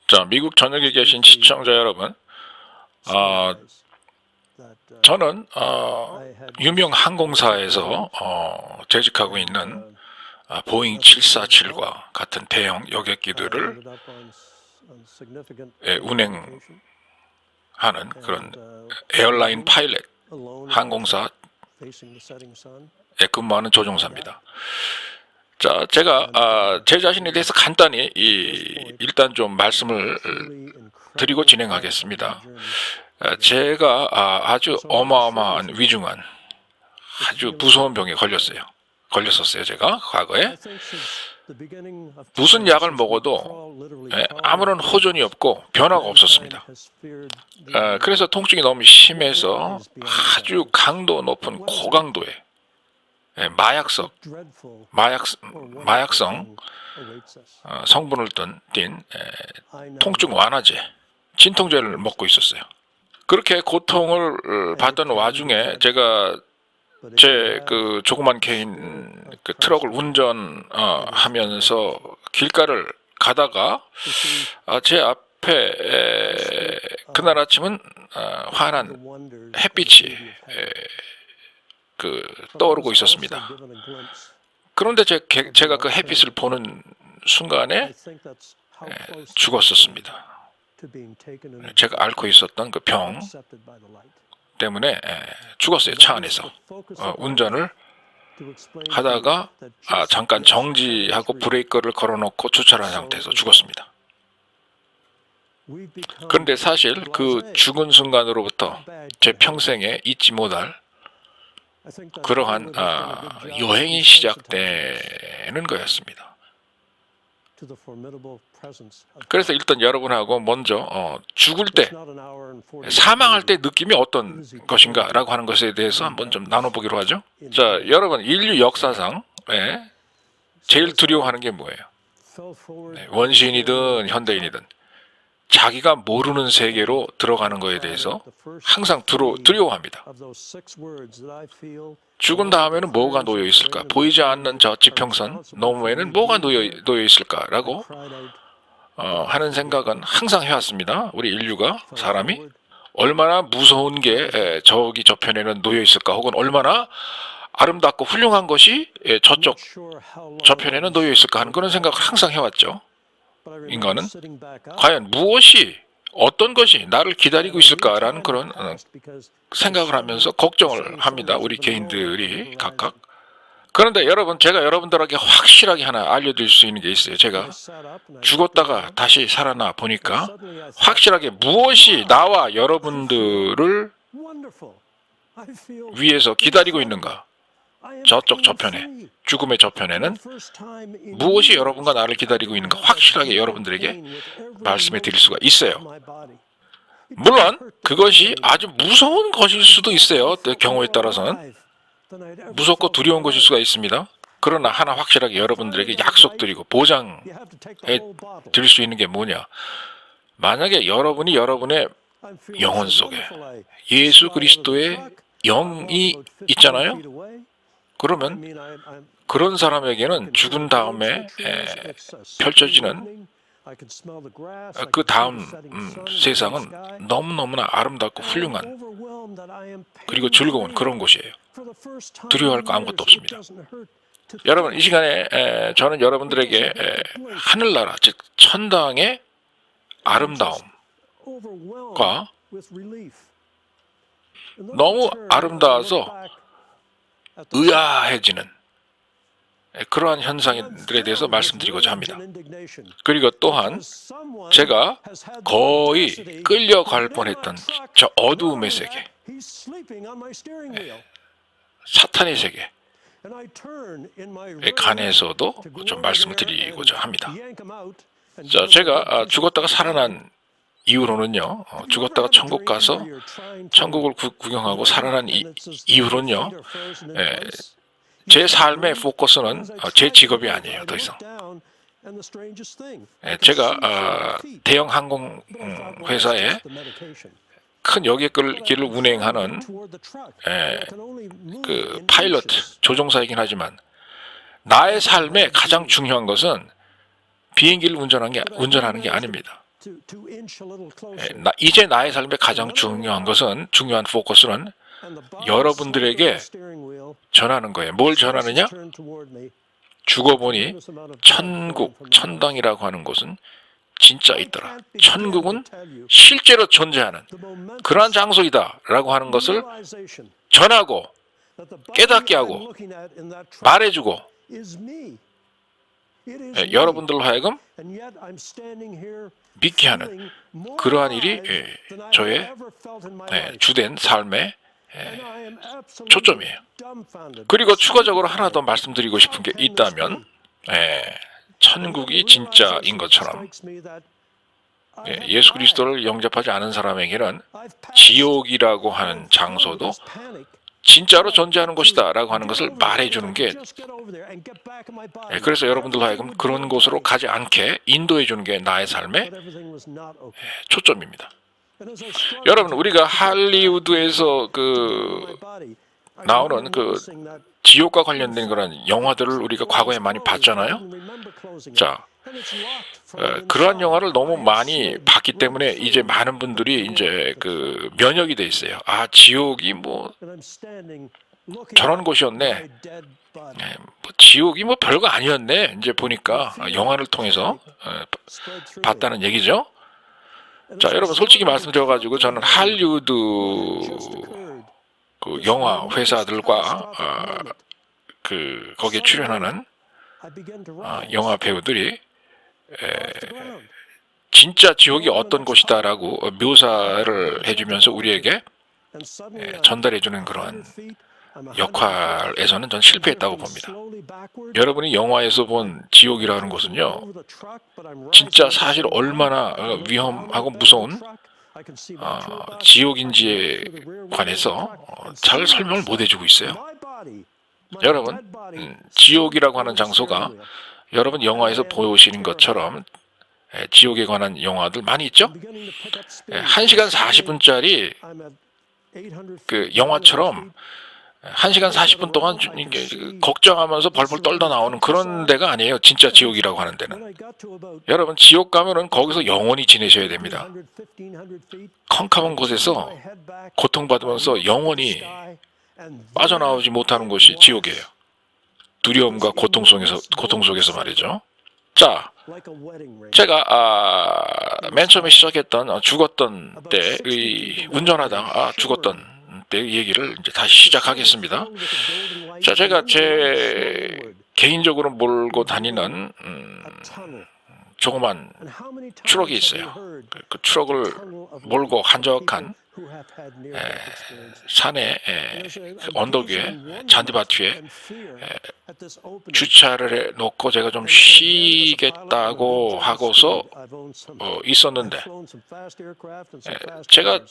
자, 미국 전역에 계신 시청자 여러분, 저는 유명 항공사에서 재직하고 있는 보잉 747과 같은 대형 여객기들을 운행하는 그런 에어라인 파일럿 항공사에 근무하는 조종사입니다. 자, 제가 제 자신에 대해서 간단히 일단 좀 말씀을 드리고 진행하겠습니다. 제가 아주 어마어마한 위중한 아주 무서운 병에 걸렸었어요. 제가 과거에 무슨 약을 먹어도 아무런 호전이 없고 변화가 없었습니다. 그래서 통증이 너무 심해서 아주 강도 높은 고강도의 마약성 성분을 띤 통증 완화제, 진통제를 먹고 있었어요. 그렇게 고통을 받던 와중에 제가 제 그 조그만 개인 그 트럭을 운전하면서 길가를 가다가 제 앞에 그날 아침은 환한 햇빛이 떠오르고 있었습니다. 그런데 제가 그 햇빛을 보는 순간에 죽었었습니다. 제가 앓고 있었던 그 병 때문에 죽었어요. 차 안에서. 운전을 하다가 잠깐 정지하고 브레이크를 걸어놓고 주차를 한 상태에서 죽었습니다. 그런데 사실 그 죽은 순간으로부터 제 평생에 잊지 못할 그러한 여행이 시작되는 거였습니다. 그래서 일단 여러분하고 먼저 죽을 때, 사망할 때 느낌이 어떤 것인가 라고 하는 것에 대해서 한번 좀 나눠보기로 하죠. 자, 여러분, 인류 역사상 제일 두려워하는 게 뭐예요? 원시인이든 현대인이든 자기가 모르는 세계로 들어가는 것에 대해서 항상 두려워합니다. 죽은 다음에는 뭐가 놓여 있을까? 보이지 않는 저 지평선 너머에는 뭐가 놓여 있을까라고 하는 생각은 항상 해왔습니다. 우리 인류가, 사람이 얼마나 무서운 게 저기 저편에는 놓여 있을까? 혹은 얼마나 아름답고 훌륭한 것이 저편에는 놓여 있을까 하는 그런 생각을 항상 해왔죠. 인간은 과연 어떤 것이 나를 기다리고 있을까라는 그런 생각을 하면서 걱정을 합니다. 우리 개인들이 각각. 그런데 여러분, 제가 여러분들에게 확실하게 하나 알려드릴 수 있는 게 있어요. 제가 죽었다가 다시 살아나 보니까 확실하게 무엇이 나와 여러분들을 위해서 기다리고 있는가? 저편에, 죽음의 저편에는 무엇이 여러분과 나를 기다리고 있는가 확실하게 여러분들에게 말씀해 드릴 수가 있어요. 물론 그것이 아주 무서운 것일 수도 있어요. 경우에 따라서는 무섭고 두려운 것일 수가 있습니다. 그러나 하나 확실하게 여러분들에게 약속드리고 보장해 드릴 수 있는 게 뭐냐? 만약에 여러분이 여러분의 영혼 속에 예수 그리스도의 영이 있잖아요. 그러면 그런 사람에게는 죽은 다음에 펼쳐지는 그 다음 세상은 너무너무나 아름답고 훌륭한 그리고 즐거운 그런 곳이에요. 두려워할 거 아무것도 없습니다. 여러분, 이 시간에 저는 여러분들에게 하늘나라, 즉 천당의 아름다움과 너무 아름다워서 의아해지는 그러한 현상들에 대해서 말씀드리고자 합니다. 그리고 또한 제가 거의 끌려갈 뻔했던 저 어두움의 세계, 사탄의 세계에 관해서도 좀 말씀을 드리고자 합니다. 자, 제가 죽었다가 살아난 이후로는요, 죽었다가 천국 가서 천국을 구경하고 살아난 이후로는요, 제 삶의 포커스는 제 직업이 아니에요, 더 이상. 제가 대형 항공 회사에 큰 여객기를 운행하는 그 파일럿 조종사이긴 하지만 나의 삶에 가장 중요한 것은 비행기를 운전하는 게 아닙니다. 이제 나의 삶의 가장 중요한 포커스는 여러분들에게 전하는 거예요. 뭘 전하느냐? 죽어보니 천당이라고 하는 곳은 진짜 있더라. 천국은 실제로 존재하는 그러한 장소이다 라고 하는 것을 전하고 깨닫게 하고 말해주고 여러분들로 하여금 믿게 하는 그러한 일이 저의 주된 삶의 초점이에요. 그리고 추가적으로 하나 더 말씀드리고 싶은 게 있다면 천국이 진짜인 것처럼 예수 그리스도를 영접하지 않은 사람에게는 지옥이라고 하는 장소도 진짜로 존재하는 곳이다 라고 하는 것을 말해주는 게 그래서 여러분들로 하여금 그런 곳으로 가지 않게 인도해주는 게 나의 삶의 초점입니다. 여러분, 우리가 할리우드에서 나오는 지옥과 관련된 그런 영화들을 우리가 과거에 많이 봤잖아요. 자, 그러한 영화를 너무 많이 봤기 때문에 이제 많은 분들이 이제 면역이 돼 있어요. 아, 지옥이 뭐 저런 곳이었네. 지옥이 뭐 별거 아니었네. 이제 보니까 영화를 통해서 봤다는 얘기죠. 자, 여러분 솔직히 말씀드려가지고 저는 할리우드 영화 회사들과 거기에 출연하는 영화 배우들이 진짜 지옥이 어떤 곳이다라고 묘사를 해주면서 우리에게 전달해주는 그러한 역할에서는 전 실패했다고 봅니다. 여러분이 영화에서 본 지옥이라는 것은요, 진짜 사실 얼마나 위험하고 무서운 지옥인지에 관해서 잘 설명을 못 해주고 있어요. 여러분, 지옥이라고 하는 장소가 여러분 영화에서 보시는 것처럼 지옥에 관한 영화들 많이 있죠? 1시간 40분짜리 영화처럼 1시간 40분 동안 걱정하면서 벌벌 떨다 나오는 그런 데가 아니에요. 진짜 지옥이라고 하는 데는. 여러분, 지옥 가면은 거기서 영원히 지내셔야 됩니다. 컴컴한 곳에서 고통받으면서 영원히 빠져나오지 못하는 곳이 지옥이에요. 두려움과 고통 속에서 말이죠. 자, 제가 맨 처음에 시작했던 죽었던 때의 운전하다가 죽었던 때 얘기를 이제 다시 시작하겠습니다. 자, 제가 제 개인적으로 몰고 다니는 조그만 트럭이 있어요. 그 트럭을 몰고 한적한 산에 언덕 위에 잔디밭 위에 주차를 해놓고 제가 좀 쉬겠다고 하고서 있었는데 제가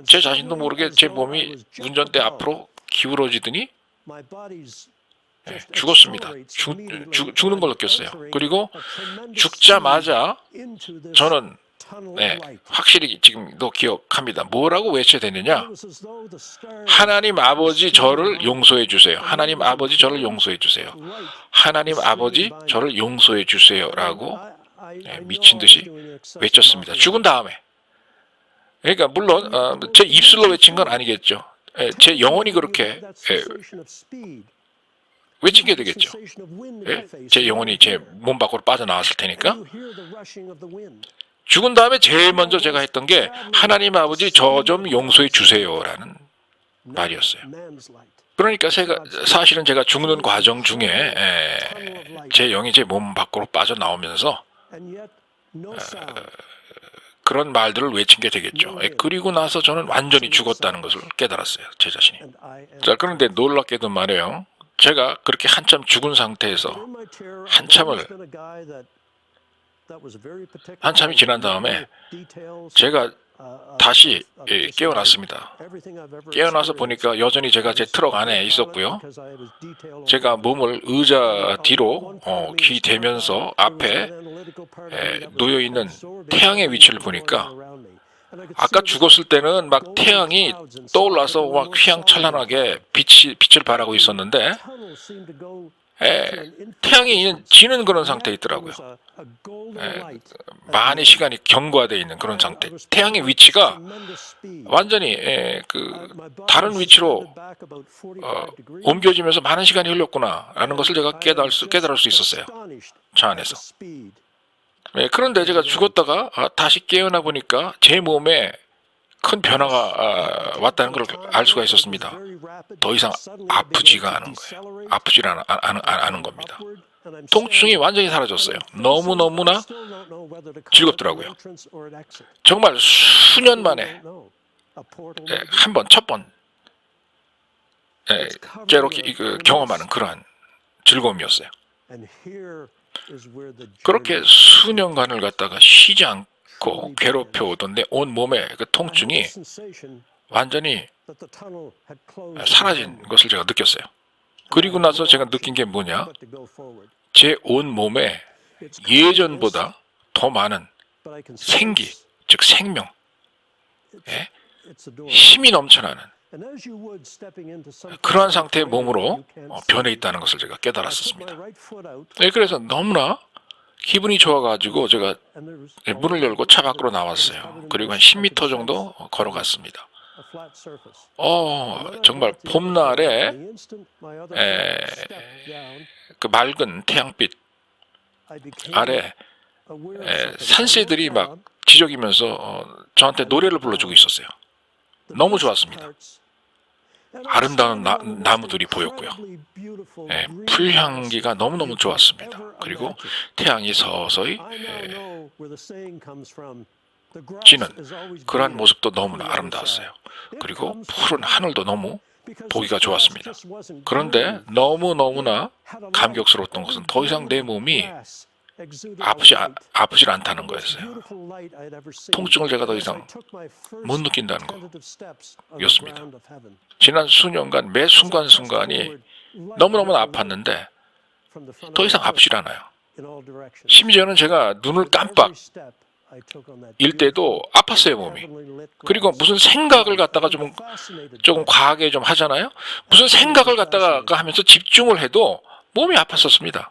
제 자신도 모르게 제 몸이 운전대 앞으로 기울어지더니 죽었습니다. 죽는 걸 느꼈어요. 그리고 죽자마자 저는 확실히 지금도 기억합니다. 뭐라고 외쳐야 되느냐? 하나님 아버지 저를 용서해 주세요. 하나님 아버지 저를 용서해 주세요. 하나님 아버지 저를 용서해 주세요. 라고 미친 듯이 외쳤습니다. 죽은 다음에. 그러니까 물론 제 입술로 외친 건 아니겠죠. 제 영혼이 그렇게 외친 게 되겠죠. 제 영혼이 제 몸 밖으로 빠져나왔을 테니까. 죽은 다음에 제일 먼저 제가 했던 게 하나님 아버지 저 좀 용서해 주세요라는 말이었어요. 그러니까 사실은 제가 죽는 과정 중에 제 영이 제 몸 밖으로 빠져나오면서 그런 말들을 외친 게 되겠죠. 그리고 나서 저는 완전히 죽었다는 것을 깨달았어요. 제 자신이. 자, 그런데 놀랍게도 말이에요. 제가 그렇게 한참 죽은 상태에서 한참이 지난 다음에 제가 다시 깨어났습니다. 깨어나서 보니까 여전히 제가 제 트럭 안에 있었고요. 제가 몸을 의자 뒤로 귀 대면서 앞에 놓여있는 태양의 위치를 보니까 아까 죽었을 때는 막 태양이 떠올라서 막 휘황찬란하게 빛을 발하고 있었는데 태양이 지는 그런 상태에 있더라고요. 많이 시간이 경과되어 있는 그런 상태. 태양의 위치가 완전히 다른 위치로 옮겨지면서 많은 시간이 흘렸구나라는 것을 제가 깨달을 수 있었어요. 차 안에서. 그런데 제가 죽었다가 다시 깨어나 보니까 제 몸에 큰 변화가 왔다는 걸 알 수가 있었습니다. 더 이상 아프지가 않은 거예요. 아프지 않은 겁니다. 통증이 완전히 사라졌어요. 너무너무나 즐겁더라고요. 정말 수년 만에 첫 번 이렇게 경험하는 그러한 즐거움이었어요. 그렇게 수년간을 갖다가 쉬지 않고 괴롭혀오던 내 온 몸의 그 통증이 완전히 사라진 것을 제가 느꼈어요. 그리고 나서 제가 느낀 게 뭐냐? 제 온 몸에 예전보다 더 많은 생기, 즉 생명, 힘이 넘쳐나는 그러한 상태의 몸으로 변해 있다는 것을 제가 깨달았었습니다. 그래서 너무나 기분이 좋아가지고 제가 문을 열고 차 밖으로 나왔어요. 그리고 한 10m 정도 걸어갔습니다. 정말 봄날에 그 맑은 태양빛 아래 산새들이 막 지저귀면서 저한테 노래를 불러주고 있었어요. 너무 좋았습니다. 아름다운 나무들이 보였고요. 풀향기가 너무너무 좋았습니다. 그리고 태양이 서서히 지는 그러한 모습도 너무나 아름다웠어요. 그리고 푸른 하늘도 너무 보기가 좋았습니다. 그런데 너무너무나 감격스러웠던 것은 더 이상 내 몸이 아프질 않다는 거였어요. 통증을 제가 더 이상 못 느낀다는 거였습니다. 지난 수년간 매 순간순간이 너무너무 아팠는데 더 이상 아프질 않아요. 심지어는 제가 눈을 깜빡 일 때도 아팠어요, 몸이. 그리고 무슨 생각을 갖다가 조금 과하게 좀 하잖아요. 무슨 생각을 갖다가 하면서 집중을 해도 몸이 아팠었습니다.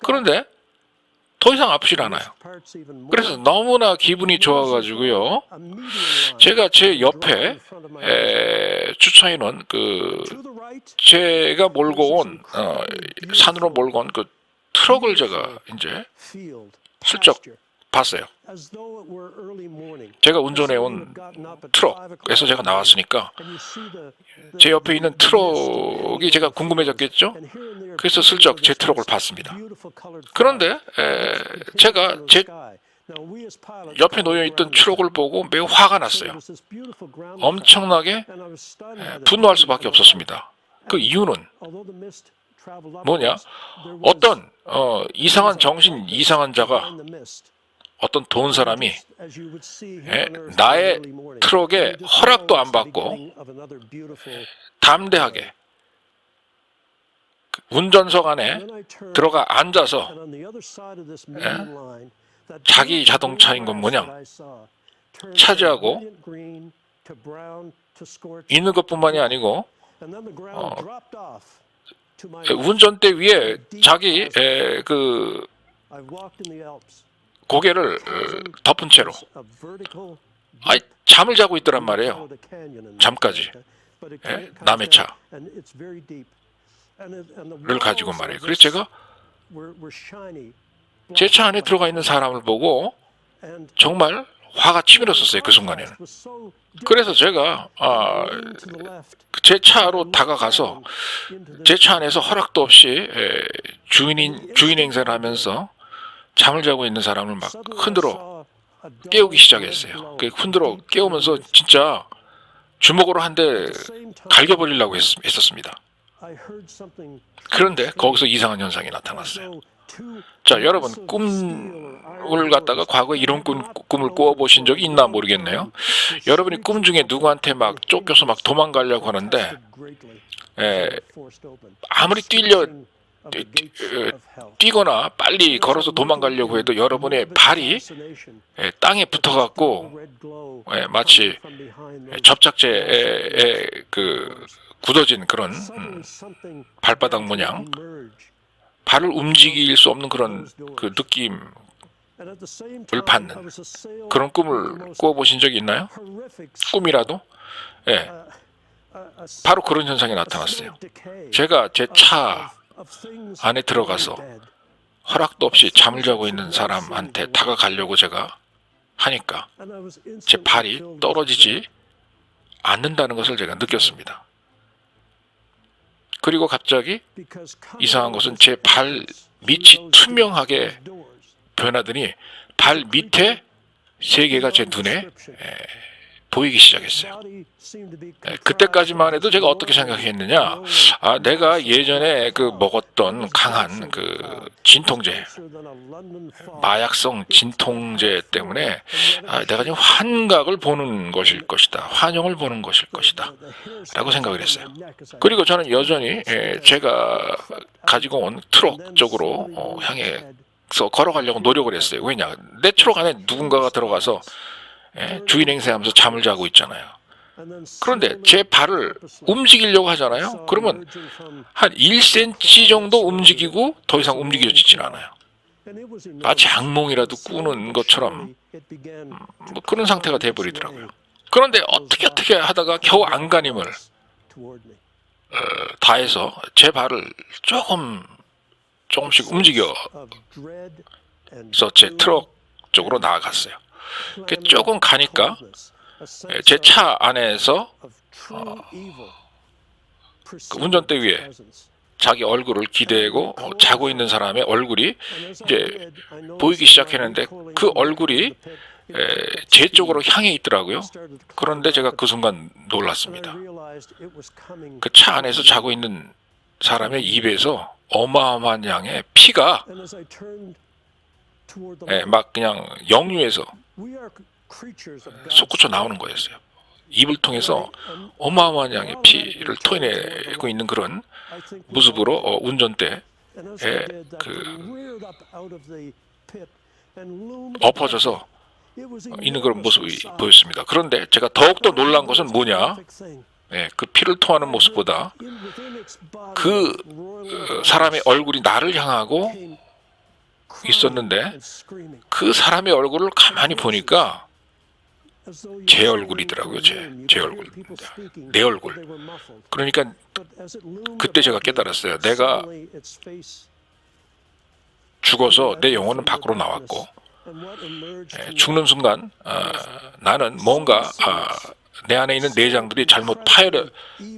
그런데 더 이상 아프질 않아요. 그래서 너무나 기분이 좋아가지고요. 제가 제 옆에 주차해놓은 제가 몰고 온 산으로 몰고 온 그 트럭을 제가 이제 슬쩍 봤어요. 제가 운전해온 트럭에서 제가 나왔으니까 제 옆에 있는 트럭이 제가 궁금해졌겠죠? 그래서 슬쩍 제 트럭을 봤습니다. 그런데 제가 제 옆에 놓여있던 트럭을 보고 매우 화가 났어요. 엄청나게 분노할 수밖에 없었습니다. 그 이유는 뭐냐? 어떤 이상한 이상한 자가 어떤 돈 사람이 나의 트럭에 허락도 안 받고 담대하게 운전석 안에 들어가 앉아서 자기 자동차인 것 모양 차지하고 있는 것뿐만이 아니고 운전대 위에 자기 고개를 덮은 채로 잠을 자고 있더란 말이에요. 잠까지. 남의 차를 가지고 말이에요. 그래서 제가 제 차 안에 들어가 있는 사람을 보고 정말 화가 치밀었었어요. 그 순간에는. 그래서 제가 제 차로 다가가서 제 차 안에서 허락도 없이 주인 행세를 하면서 잠을 자고 있는 사람을 막 흔들어 깨우기 시작했어요. 흔들어 깨우면서 진짜 주먹으로 한 대 갈겨버리려고 했었습니다. 그런데 거기서 이상한 현상이 나타났어요. 자, 여러분 꿈을 갖다가 과거에 이런 꿈을 꾸어보신 적이 있나 모르겠네요. 여러분이 꿈 중에 누구한테 막 쫓겨서 막 도망가려고 하는데 아무리 뛰거나 빨리 걸어서 도망가려고 해도 여러분의 발이 땅에 붙어갖고 마치 접착제에 굳어진 그런 발바닥 모양 발을 움직일 수 없는 그런 그 느낌을 받는 그런 꿈을 꾸어보신 적이 있나요? 꿈이라도? 예, 바로 그런 현상이 나타났어요. 제가 제 차 안에 들어가서 허락도 없이 잠을 자고 있는 사람한테 다가가려고 제가 하니까 제 발이 떨어지지 않는다는 것을 제가 느꼈습니다. 그리고 갑자기 이상한 것은 제 발 밑이 투명하게 변하더니 발 밑에 세계가 제 눈에 보이기 시작했어요. 그때까지만 해도 제가 어떻게 생각했느냐, 내가 예전에 그 먹었던 강한 그 진통제, 마약성 진통제 때문에 내가 지금 환각을 보는 것일 것이다, 환영을 보는 것일 것이다 라고 생각을 했어요. 그리고 저는 여전히 제가 가지고 온 트럭 쪽으로 향해서 걸어가려고 노력을 했어요. 왜냐, 내 트럭 안에 누군가가 들어가서 주인 행세하면서 잠을 자고 있잖아요. 그런데 제 발을 움직이려고 하잖아요. 그러면 한 1cm 정도 움직이고 더 이상 움직여지진 않아요. 마치 악몽이라도 꾸는 것처럼 뭐 그런 상태가 돼버리더라고요. 그런데 어떻게 하다가 겨우 안간힘을 다해서 제 발을 조금씩 움직여서 제 트럭 쪽으로 나아갔어요. 조금 가니까 제 차 안에서 그 운전대 위에 자기 얼굴을 기대고 자고 있는 사람의 얼굴이 이제 보이기 시작했는데 그 얼굴이 제 쪽으로 향해 있더라고요. 그런데 제가 그 순간 놀랐습니다. 그 차 안에서 자고 있는 사람의 입에서 어마어마한 양의 피가 막 그냥 역류해서 솟구쳐 나오는 거였어요. 입을 통해서 어마어마한 양의 피를 토해내고 있는 그런 모습으로 운전대에 엎어져서 있는 그런 모습이 보였습니다. 그런데 제가 더욱더 놀란 것은 뭐냐? 그 피를 토하는 모습보다 그 사람의 얼굴이 나를 향하고 있었는데 그 사람의 얼굴을 가만히 보니까 제 얼굴이더라고요. 제 얼굴, 내 얼굴. 그러니까 그때 제가 깨달았어요. 내가 죽어서 내 영혼은 밖으로 나왔고 죽는 순간 나는 뭔가 내 안에 있는 내장들이 잘못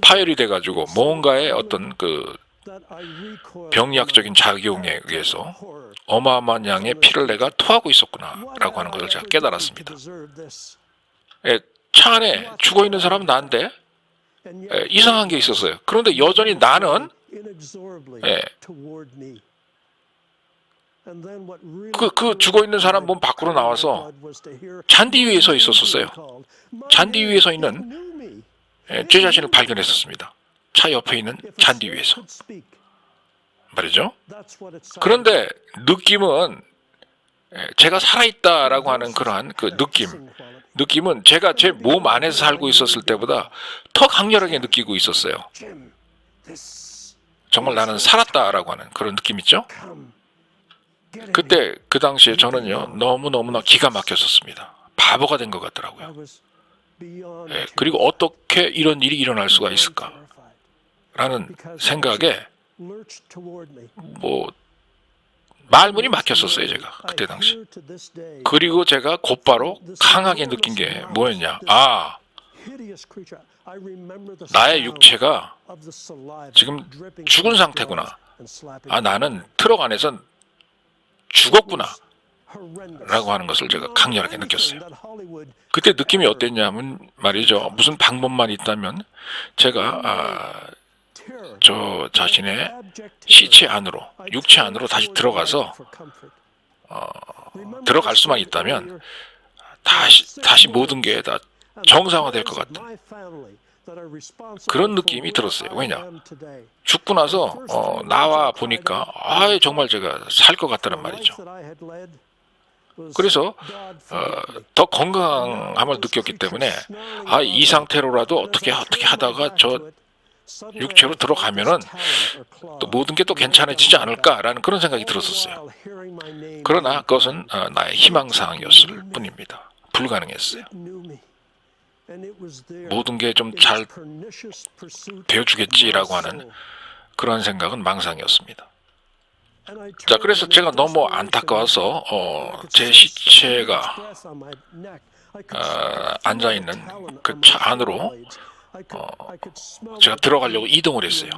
파열이 돼가지고 뭔가의 어떤 그 병리학적인 작용에 의해서 어마어마한 양의 피를 내가 토하고 있었구나라고 하는 것을 제가 깨달았습니다. 차 안에 죽어있는 사람은 나인데 이상한 게 있었어요. 그런데 여전히 나는 그 죽어있는 사람 몸 밖으로 나와서 잔디 위에 서 있었어요. 잔디 위에 서 있는 제 자신을 발견했었습니다. 차 옆에 있는 잔디 위에서 말이죠. 그런데 느낌은 제가 살아있다라고 하는 그러한 그 느낌은 제가 제 몸 안에서 살고 있었을 때보다 더 강렬하게 느끼고 있었어요. 정말 나는 살았다라고 하는 그런 느낌 있죠. 그때 그 당시에 저는요 너무너무나 기가 막혔었습니다. 바보가 된 것 같더라고요. 그리고 어떻게 이런 일이 일어날 수가 있을까? 라는 생각에 말문이 막혔었어요, 제가 그때 당시. 그리고 제가 곧바로 강하게 느낀 게 뭐였냐? 나의 육체가 지금 죽은 상태구나. 나는 트럭 안에서 죽었구나. 라고 하는 것을 제가 강렬하게 느꼈어요. 그때 느낌이 어땠냐면 말이죠. 무슨 방법만 있다면 제가 저 자신의 시체 안으로, 육체 안으로 다시 들어가서 들어갈 수만 있다면 다시 모든 게 다 정상화될 것 같은 그런 느낌이 들었어요. 왜냐? 죽고 나서 나와 보니까 정말 제가 살 것 같다는 말이죠. 그래서 더 건강함을 느꼈기 때문에 이 상태로라도 어떻게 하다가 저 육체로 들어가면은 또 모든 게 또 괜찮아지지 않을까라는 그런 생각이 들었었어요. 그러나 그것은 나의 희망사항이었을 뿐입니다. 불가능했어요. 모든 게 좀 잘 되어주겠지라고 하는 그런 생각은 망상이었습니다. 자, 그래서 제가 너무 안타까워서 제 시체가 앉아있는 그 차 안으로 제가 들어가려고 이동을 했어요.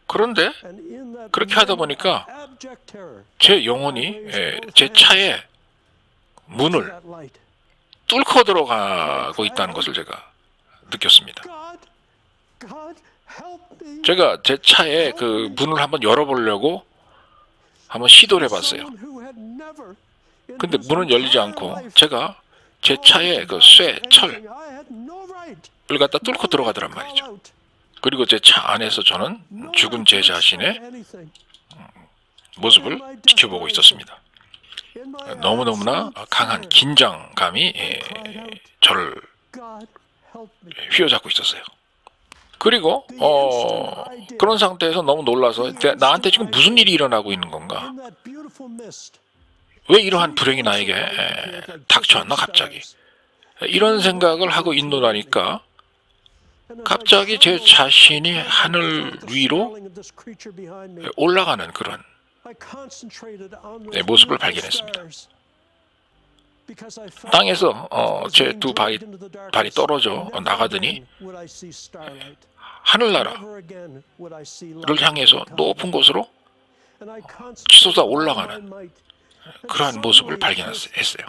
그런데 그렇게 하다 보니까 제 영혼이 제 차의 문을 뚫고 들어가고 있다는 것을 제가 느꼈습니다. 제가 제 차의 그 문을 한번 열어보려고 한번 시도를 해봤어요. 근데 문은 열리지 않고 제가 제 차의 그 철을 갖다 뚫고 들어가더란 말이죠. 그리고 제 차 안에서 저는 죽은 제 자신의 모습을 지켜보고 있었습니다. 너무너무나 강한 긴장감이 저를 휘어잡고 있었어요. 그리고 그런 상태에서 너무 놀라서 나한테 지금 무슨 일이 일어나고 있는 건가? 왜 이러한 불행이 나에게 닥쳐왔나 갑자기? 이런 생각을 하고 있노라니까 갑자기 제 자신이 하늘 위로 올라가는 그런 모습을 발견했습니다. 땅에서 제 두 발이 떨어져 나가더니 하늘나라를 향해서 높은 곳으로 치솟아 올라가는 그러한 모습을 발견했어요.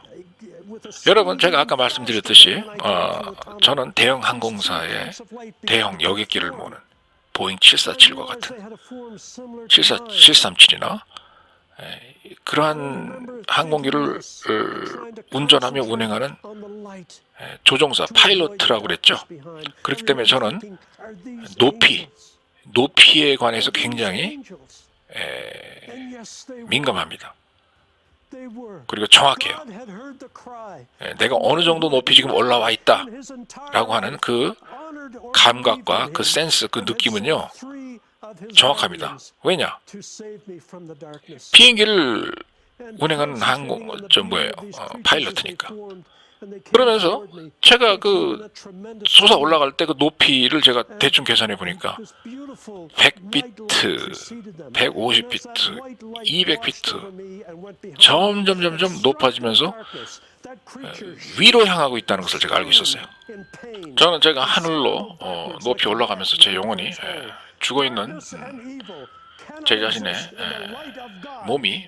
여러분, 제가 아까 말씀드렸듯이 저는 대형 항공사의 대형 여객기를 모는 보잉 747과 같은 737이나 그러한 항공기를 운전하며 운행하는 조종사, 파일로트라고 그랬죠. 그렇기 때문에 저는 높이에 관해서 굉장히 민감합니다. 그리고 정확해요. 내가 어느 정도 높이 지금 올라와 있다 라고 하는 그 감각과 그 센스, 그 느낌은요 정확합니다. 왜냐? 비행기를 운행하는 파일럿이니까. 그러면서 제가 그 솟아 올라갈 때 그 높이를 제가 대충 계산해 보니까 100피트, 150피트, 200피트 점점 높아지면서 위로 향하고 있다는 것을 제가 알고 있었어요. 저는 제가 하늘로 높이 올라가면서 제 영혼이 죽어있는 제 자신의 몸이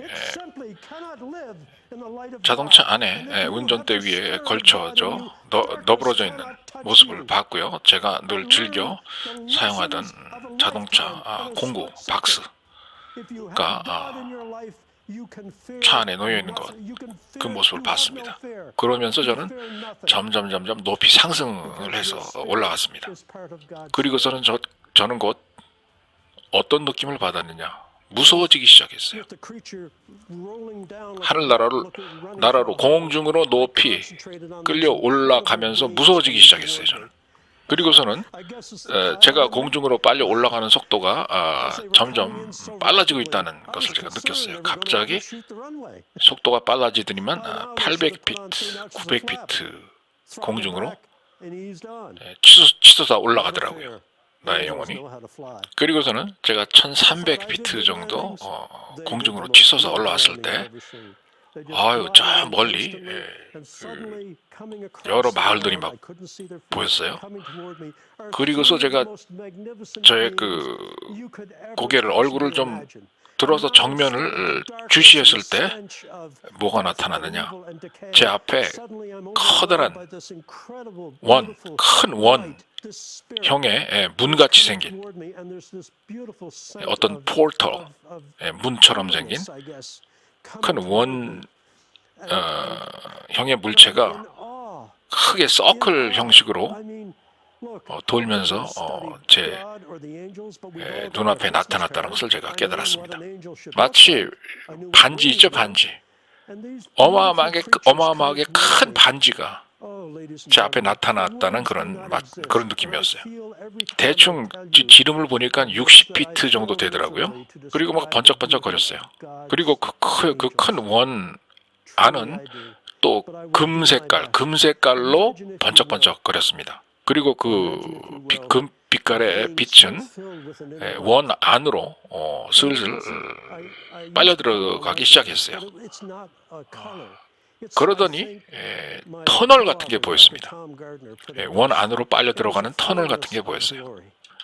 자동차 안에 운전대 위에 걸쳐져 너부러져 있는 모습을 봤고요. 제가 늘 즐겨 사용하던 자동차 공구 박스가 차 안에 놓여 있는 그 모습을 봤습니다. 그러면서 저는 점점 높이 상승을 해서 올라갔습니다. 그리고서는 저는 곧 어떤 느낌을 받았느냐? 무서워지기 시작했어요. 나라로 공중으로 높이 끌려 올라가면서 무서워지기 시작했어요. 저는. 그리고서는 제가 공중으로 빨리 올라가는 속도가 점점 빨라지고 있다는 것을 제가 느꼈어요. 갑자기 속도가 빨라지더니만 800피트, 900피트 공중으로 치솟아 올라가더라고요. 나의 영혼이. 그리고서는 제가 1300피트 정도 공중으로 치솟아 올라왔을 때 저 멀리 여러 마을들이 막 보였어요. 그리고서 제가 저의 그 얼굴을 좀 들어서 정면을 주시했을 때 뭐가 나타나느냐? 제 앞에 커다란 큰 원 형의 문같이 생긴 어떤 포털 문처럼 생긴 큰 원 형의 물체가 크게 서클 형식으로 돌면서 제 눈앞에 나타났다는 것을 제가 깨달았습니다. 마치 반지 있죠, 반지. 어마어마하게 큰 반지가 제 앞에 나타났다는 그런 느낌이었어요. 대충 지름을 보니까 60피트 정도 되더라고요. 그리고 막 번쩍번쩍 거렸어요. 그리고 그 큰 원 안은 또 금색깔로 번쩍번쩍 거렸습니다. 그리고 그 빛깔의 빛은 원 안으로 슬슬 빨려 들어가기 시작했어요. 그러더니 터널 같은 게 보였습니다. 원 안으로 빨려 들어가는 터널 같은 게 보였어요.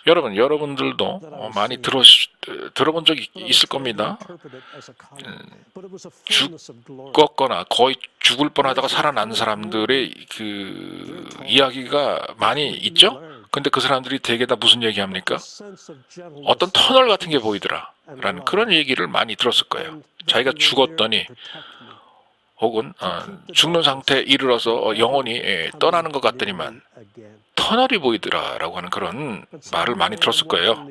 여러분들도 많이 들어본 적이 있을 겁니다. 죽었거나 거의 죽을 뻔하다가 살아난 사람들의 그 이야기가 많이 있죠? 근데 그 사람들이 대개 다 무슨 얘기합니까? 어떤 터널 같은 게 보이더라 라는 그런 얘기를 많이 들었을 거예요. 자기가 죽었더니 혹은 죽는 상태에 이르러서 영혼이 떠나는 것 같더니만 터널이 보이더라라고 하는 그런 말을 많이 들었을 거예요.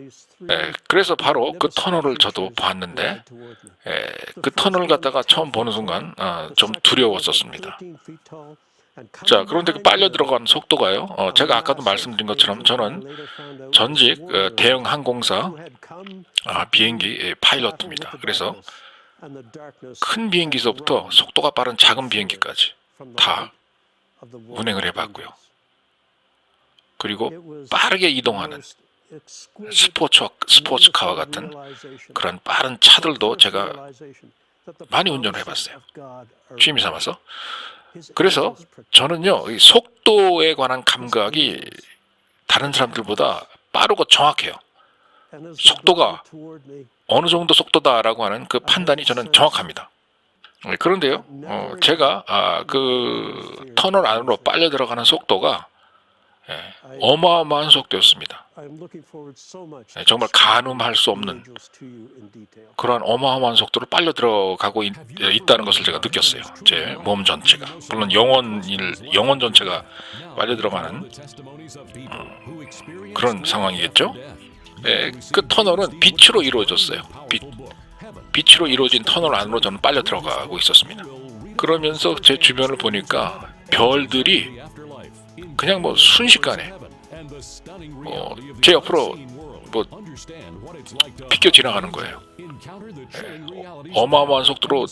그래서 바로 그 터널을 저도 봤는데 그 터널을 갖다가 처음 보는 순간 좀 두려웠었습니다. 자, 그런데 그 빨려 들어간 속도가요. 제가 아까도 말씀드린 것처럼 저는 전직 대형 항공사 비행기 파일럿입니다. 그래서 큰 비행기서부터 속도가 빠른 작은 비행기까지 다 운행을 해봤고요. 그리고 빠르게 이동하는 스포츠카와 같은 그런 빠른 차들도 제가 많이 운전을 해봤어요. 취미 삼아서. 그래서 저는요, 이 속도에 관한 감각이 다른 사람들보다 빠르고 정확해요. 속도가 어느 정도 속도다라고 하는 그 판단이 저는 정확합니다. 그런데요, 제가 그 터널 안으로 빨려 들어가는 속도가 어마어마한 속도였습니다. 정말 가늠할 수 없는 그러한 어마어마한 속도로 빨려 들어가고 있다는 것을 제가 느꼈어요. 제 몸 전체가. 물론 영혼 전체가 빨려 들어가는 그런 상황이겠죠. 그 터널은 빛으로 이루어졌어요. 빛으로 이루어진 터널 안으로 저는 빨려 들어가고 있었습니다. 그러면서 제 주변을 보니까 별들이 그냥 뭐 순식간에 제 옆으로 비껴 지나가는 거예요. 어마어마한 속도로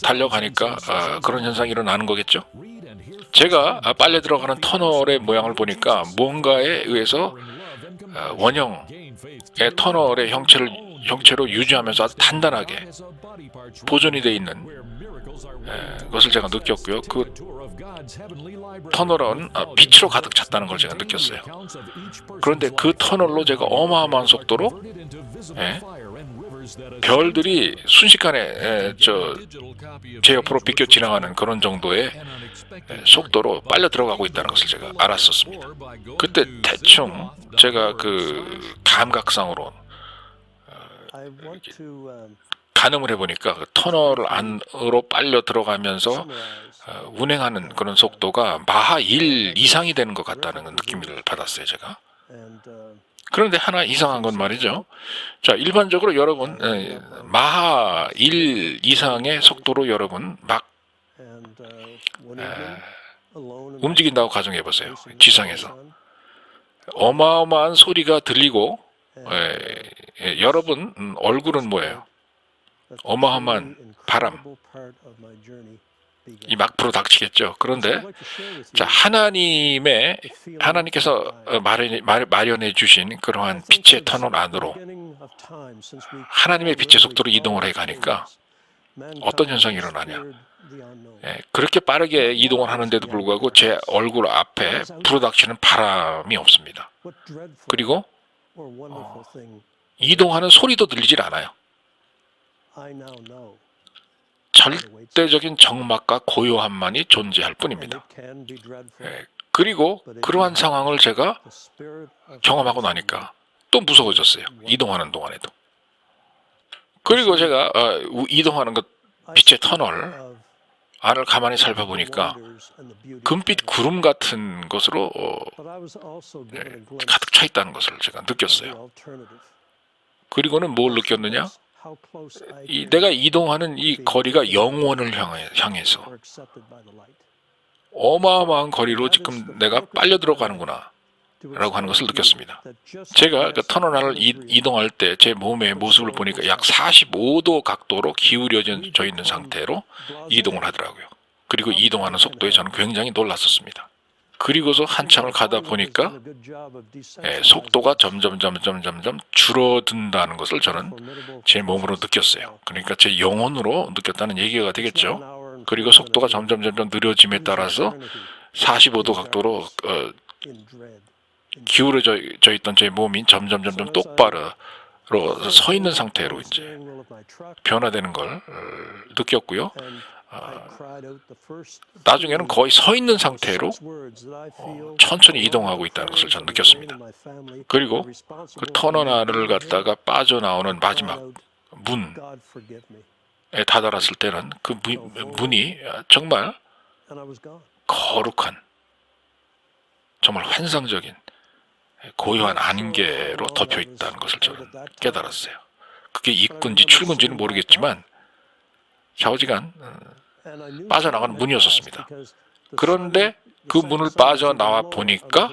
달려가니까 그런 현상이 일어나는 거겠죠. 제가 빨려 들어가는 터널의 모양을 보니까 뭔가에 의해서 원형의 터널의 형체로 유지하면서 아주 단단하게 보존이 되어 있는 것을 제가 느꼈고요. 그 터널은 빛으로 가득 찼다는 걸 제가 느꼈어요. 그런데 그 터널로 제가 어마어마한 속도로 별들이 순식간에 제 옆으로 비껴 지나가는 그런 정도의 속도로 빨려 들어가고 있다는 것을 제가 알았었습니다. 그때 대충 제가 그 감각상으로 가늠을 해보니까 그 터널 안으로 빨려 들어가면서 운행하는 그런 속도가 마하 1 이상이 되는 것 같다는 느낌을 받았어요, 제가. 그런데 하나 이상한 건 말이죠. 자, 일반적으로 여러분 마하 1 이상의 속도로 여러분 막 움직인다고 가정해 보세요. 지상에서 어마어마한 소리가 들리고 여러분 얼굴은 뭐예요? 어마어마한 바람 이 막 불어닥치겠죠. 그런데 자, 하나님께서 마련해 주신 그러한 빛의 터널 안으로 하나님의 빛의 속도로 이동을 해 가니까 어떤 현상이 일어나냐? 그렇게 빠르게 이동을 하는데도 불구하고 제 얼굴 앞에 불어닥치는 바람이 없습니다. 그리고 이동하는 소리도 들리질 않아요. 절대적인 적막과 고요함만이 존재할 뿐입니다. 그리고 그러한 상황을 제가 경험하고 나니까 또 무서워졌어요. 이동하는 동안에도. 그리고 제가 이동하는 것 빛의 터널 안을 가만히 살펴보니까 금빛 구름 같은 것으로 가득 차 있다는 것을 제가 느꼈어요. 그리고는 뭘 느꼈느냐? 내가 이동하는 이 거리가 영원을 향해서 어마어마한 거리로 지금 내가 빨려 들어가는구나 라고 하는 것을 느꼈습니다. 제가 그 터널을 이동할 때 제 몸의 모습을 보니까 약 45도 각도로 기울여져 있는 상태로 이동을 하더라고요. 그리고 이동하는 속도에 저는 굉장히 놀랐었습니다. 그리고서 한참을 가다 보니까 속도가 점점 줄어든다는 것을 저는 제 몸으로 느꼈어요. 그러니까 제 영혼으로 느꼈다는 얘기가 되겠죠. 그리고 속도가 점점 느려짐에 따라서 45도 각도로 기울어져 있던 제 몸이 점점 똑바로 서 있는 상태로 이제 변화되는 걸 느꼈고요. 나중에는 거의 서 있는 상태로 천천히 이동하고 있다는 것을 저는 느꼈습니다. 그리고 그 터널을 갔다가 빠져나오는 마지막 문에 다다랐을 때는 그 문이 정말 거룩한, 정말 환상적인 고요한 안개로 덮여 있다는 것을 저는 깨달았어요. 그게 입구인지 출구인지는 모르겠지만 좌우지간 빠져나가는 문이었었습니다. 그런데 그 문을 빠져나와 보니까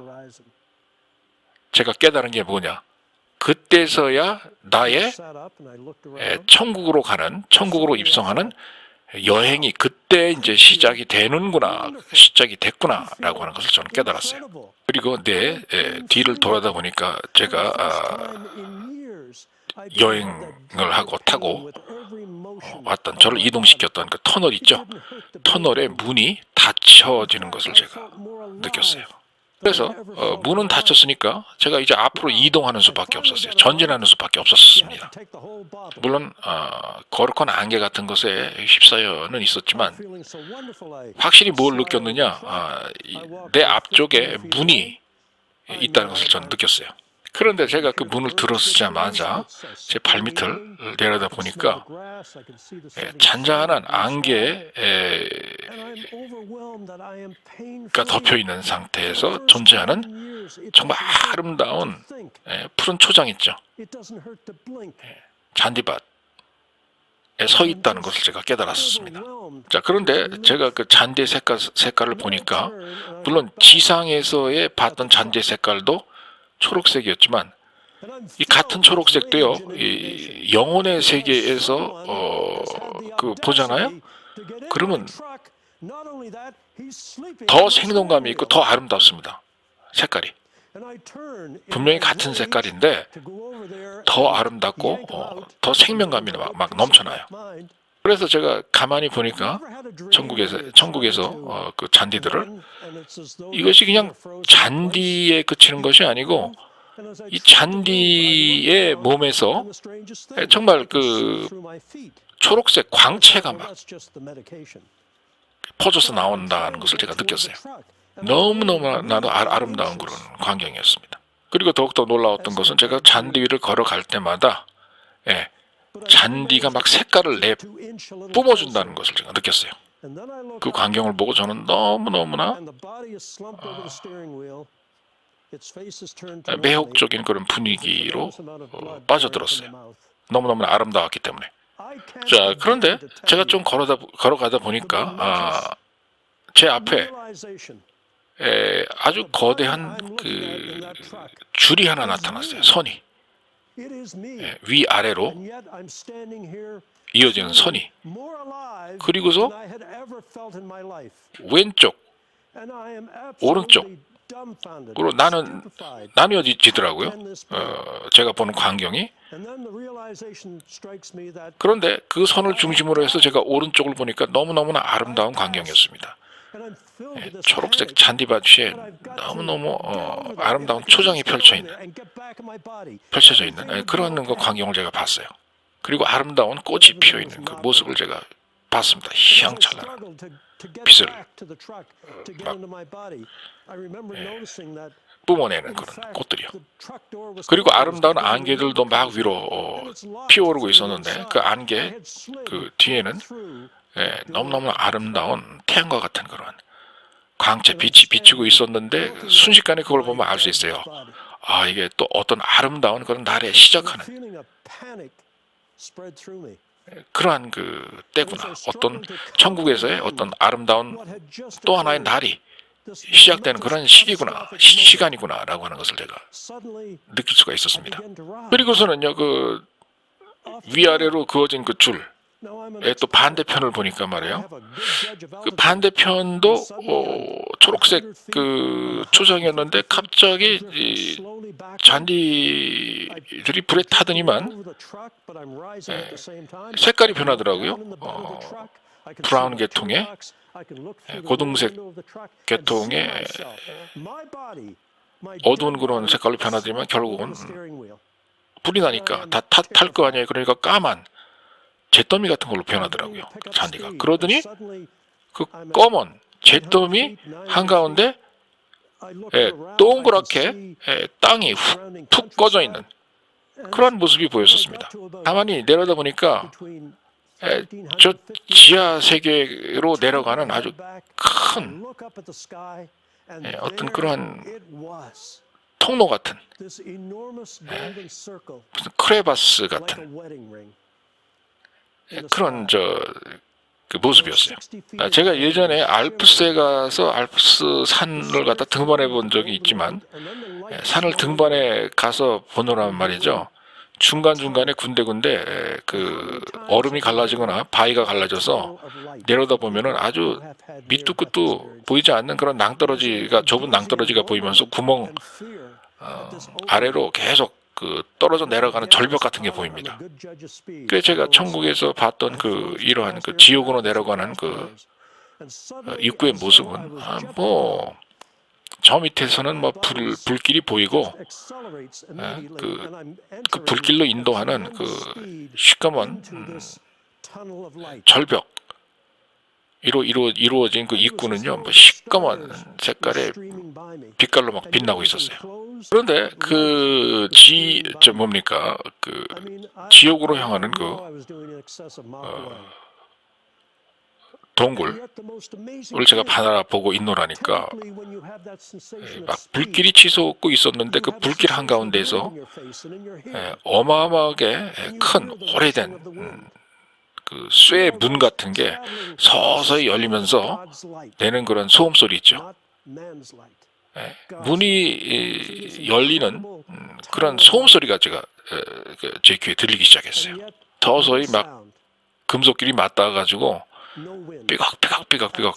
제가 깨달은 게 뭐냐? 그때서야 나의 천국으로 입성하는 여행이 그때 이제 시작이 됐구나라고 하는 것을 저는 깨달았어요. 그리고 내 뒤를 돌아다 보니까 제가 여행을 하고 타고 왔던, 저를 이동시켰던 그 터널 있죠. 터널의 문이 닫혀지는 것을 제가 느꼈어요. 그래서 문은 닫혔으니까 제가 이제 앞으로 이동하는 수밖에 없었어요. 전진하는 수밖에 없었습니다. 물론 거룩한 안개 같은 것에 휩싸여는 있었지만 확실히 뭘 느꼈느냐, 내 앞쪽에 문이 있다는 것을 저는 느꼈어요. 그런데 제가 그 문을 들어서자마자 제 발밑을 내려다 보니까 잔잔한 안개가 덮여 있는 상태에서 존재하는 정말 아름다운 푸른 초장 있죠. 잔디밭에 서 있다는 것을 제가 깨달았습니다. 자, 그런데 제가 그 잔디의 색깔을 보니까 물론 지상에서의 봤던 잔디의 색깔도 초록색이었지만 이 같은 초록색도요, 이 영혼의 세계에서 보잖아요. 그러면 더 생동감이 있고 더 아름답습니다. 색깔이 분명히 같은 색깔인데 더 아름답고 더 생명감이 막 넘쳐나요. 그래서 제가 가만히 보니까 천국에서 그 잔디들을, 이것이 그냥 잔디에 그치는 것이 아니고 이 잔디의 몸에서 정말 그 초록색 광채가 막 퍼져서 나온다는 것을 제가 느꼈어요. 너무나도 아름다운 그런 광경이었습니다. 그리고 더욱더 놀라웠던 것은 제가 잔디 위를 걸어갈 때마다 잔디가 막 색깔을 뿜어준다는 것을 제가 느꼈어요. 그 광경을 보고 저는 너무너무나 매혹적인 그런 분위기로 빠져들었어요. 너무너무 아름다웠기 때문에. 자, 그런데 제가 좀 걸어가다 보니까 제 앞에 아주 거대한 그 줄이 하나 나타났어요. 선이. 위아래로 이어지는 선이. 그리고서 왼쪽, 오른쪽으로 나뉘어지더라고요. 제가 보는 광경이. 그런데 그 선을 중심으로 해서 제가 오른쪽을 보니까 너무너무나 아름다운 광경이었습니다. 초록색 잔디밭 위에 너무너무 아름다운 초장이 펼쳐져 있는 그런 그 광경을 제가 봤어요. 그리고 아름다운 꽃이 피어있는 그 모습을 제가 봤습니다. 희양찬란한 빛을 막 뿜어내는 그런 꽃들이요. 그리고 아름다운 안개들도 막 위로 피어오르고 있었는데 그 안개 그 뒤에는 너무너무 아름다운 태양과 같은 그런 광채, 빛이 비추고 있었는데 순식간에 그걸 보면 알 수 있어요. 이게 또 어떤 아름다운 그런 날에 시작하는 그러한 그 때구나. 어떤 천국에서의 어떤 아름다운 또 하나의 날이 시작되는 그런 시기구나, 시간이구나라고 하는 것을 제가 느낄 수가 있었습니다. 그리고서는요, 그 위아래로 그어진 그 줄의 또 반대편을 보니까 말이에요. 그 반대편도 초록색 그 초성이었는데 갑자기 이 잔디들이 불에 타더니만 색깔이 변하더라고요. 브라운 계통의 고동색 계통의 어두운 그런 색깔로 변하더니만 결국은 불이 나니까 다 탈 거 아니에요. 그러니까 까만 잿더미 같은 걸로 변하더라고요. 잔디가. 그러더니 그 검은 잿더미 한가운데 동그랗게 땅이 푹 꺼져 있는 그런 모습이 보였었습니다. 가만히 내려다 보니까 저 지하 세계로 내려가는 아주 큰 어떤 그러한 통로 같은 무슨 크레바스 같은 그런 그 모습이었어요. 제가 예전에 알프스에 가서 알프스 산을 갖다 등반해 본 적이 있지만 산을 등반해 가서 보노란 말이죠. 중간중간에 군데군데 그 얼음이 갈라지거나 바위가 갈라져서 내려다 보면은 아주 밑도 끝도 보이지 않는 그런 낭떠러지가 좁은 낭떠러지가 보이면서 구멍 아래로 계속 그 떨어져 내려가는 절벽 같은 게 보입니다. 그래서 제가 천국에서 봤던 그 이러한 그 지옥으로 내려가는 그 입구의 모습은 뭐 저 밑에서는 뭐 불길이 보이고 그 불길로 인도하는 그 시꺼먼 절벽 이루어진 그 입구는요, 뭐 시꺼먼 색깔의 빛깔로 막 빛나고 있었어요. 그런데 그 뭡니까 그 지옥으로 향하는 그 동굴을 제가 바라보고 있노라니까 막 불길이 치솟고 있었는데 그 불길 한가운데에서 어마어마하게 큰 오래된 그 쇠 문 같은 게 서서히 열리면서 내는 그런 소음 소리 있죠. 문이 열리는 그런 소음 소리가 제 귀에 들리기 시작했어요. 서서히 막 금속끼리 맞닿아가지고 삐걱삐걱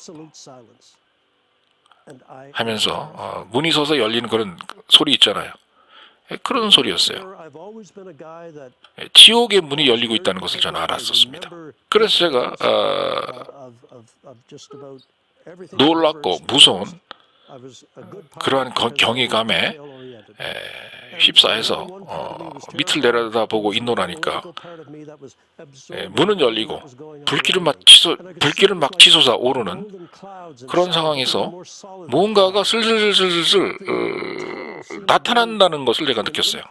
하면서 문이 서서 열리는 그런 소리 있잖아요. 그런 소리였어요. 지옥의 문이 열리고 있다는 것을 저는 알았었습니다. 그래서 제가 놀랍고 무서운 그러한 경이감에 휩싸여서 밑을 내려다보고 있노라니까 문은 열리고 불길은 막 치솟아 오르는 그런 상황에서 무언가가 슬슬슬슬 나타난다는 것을 제가 느꼈어요.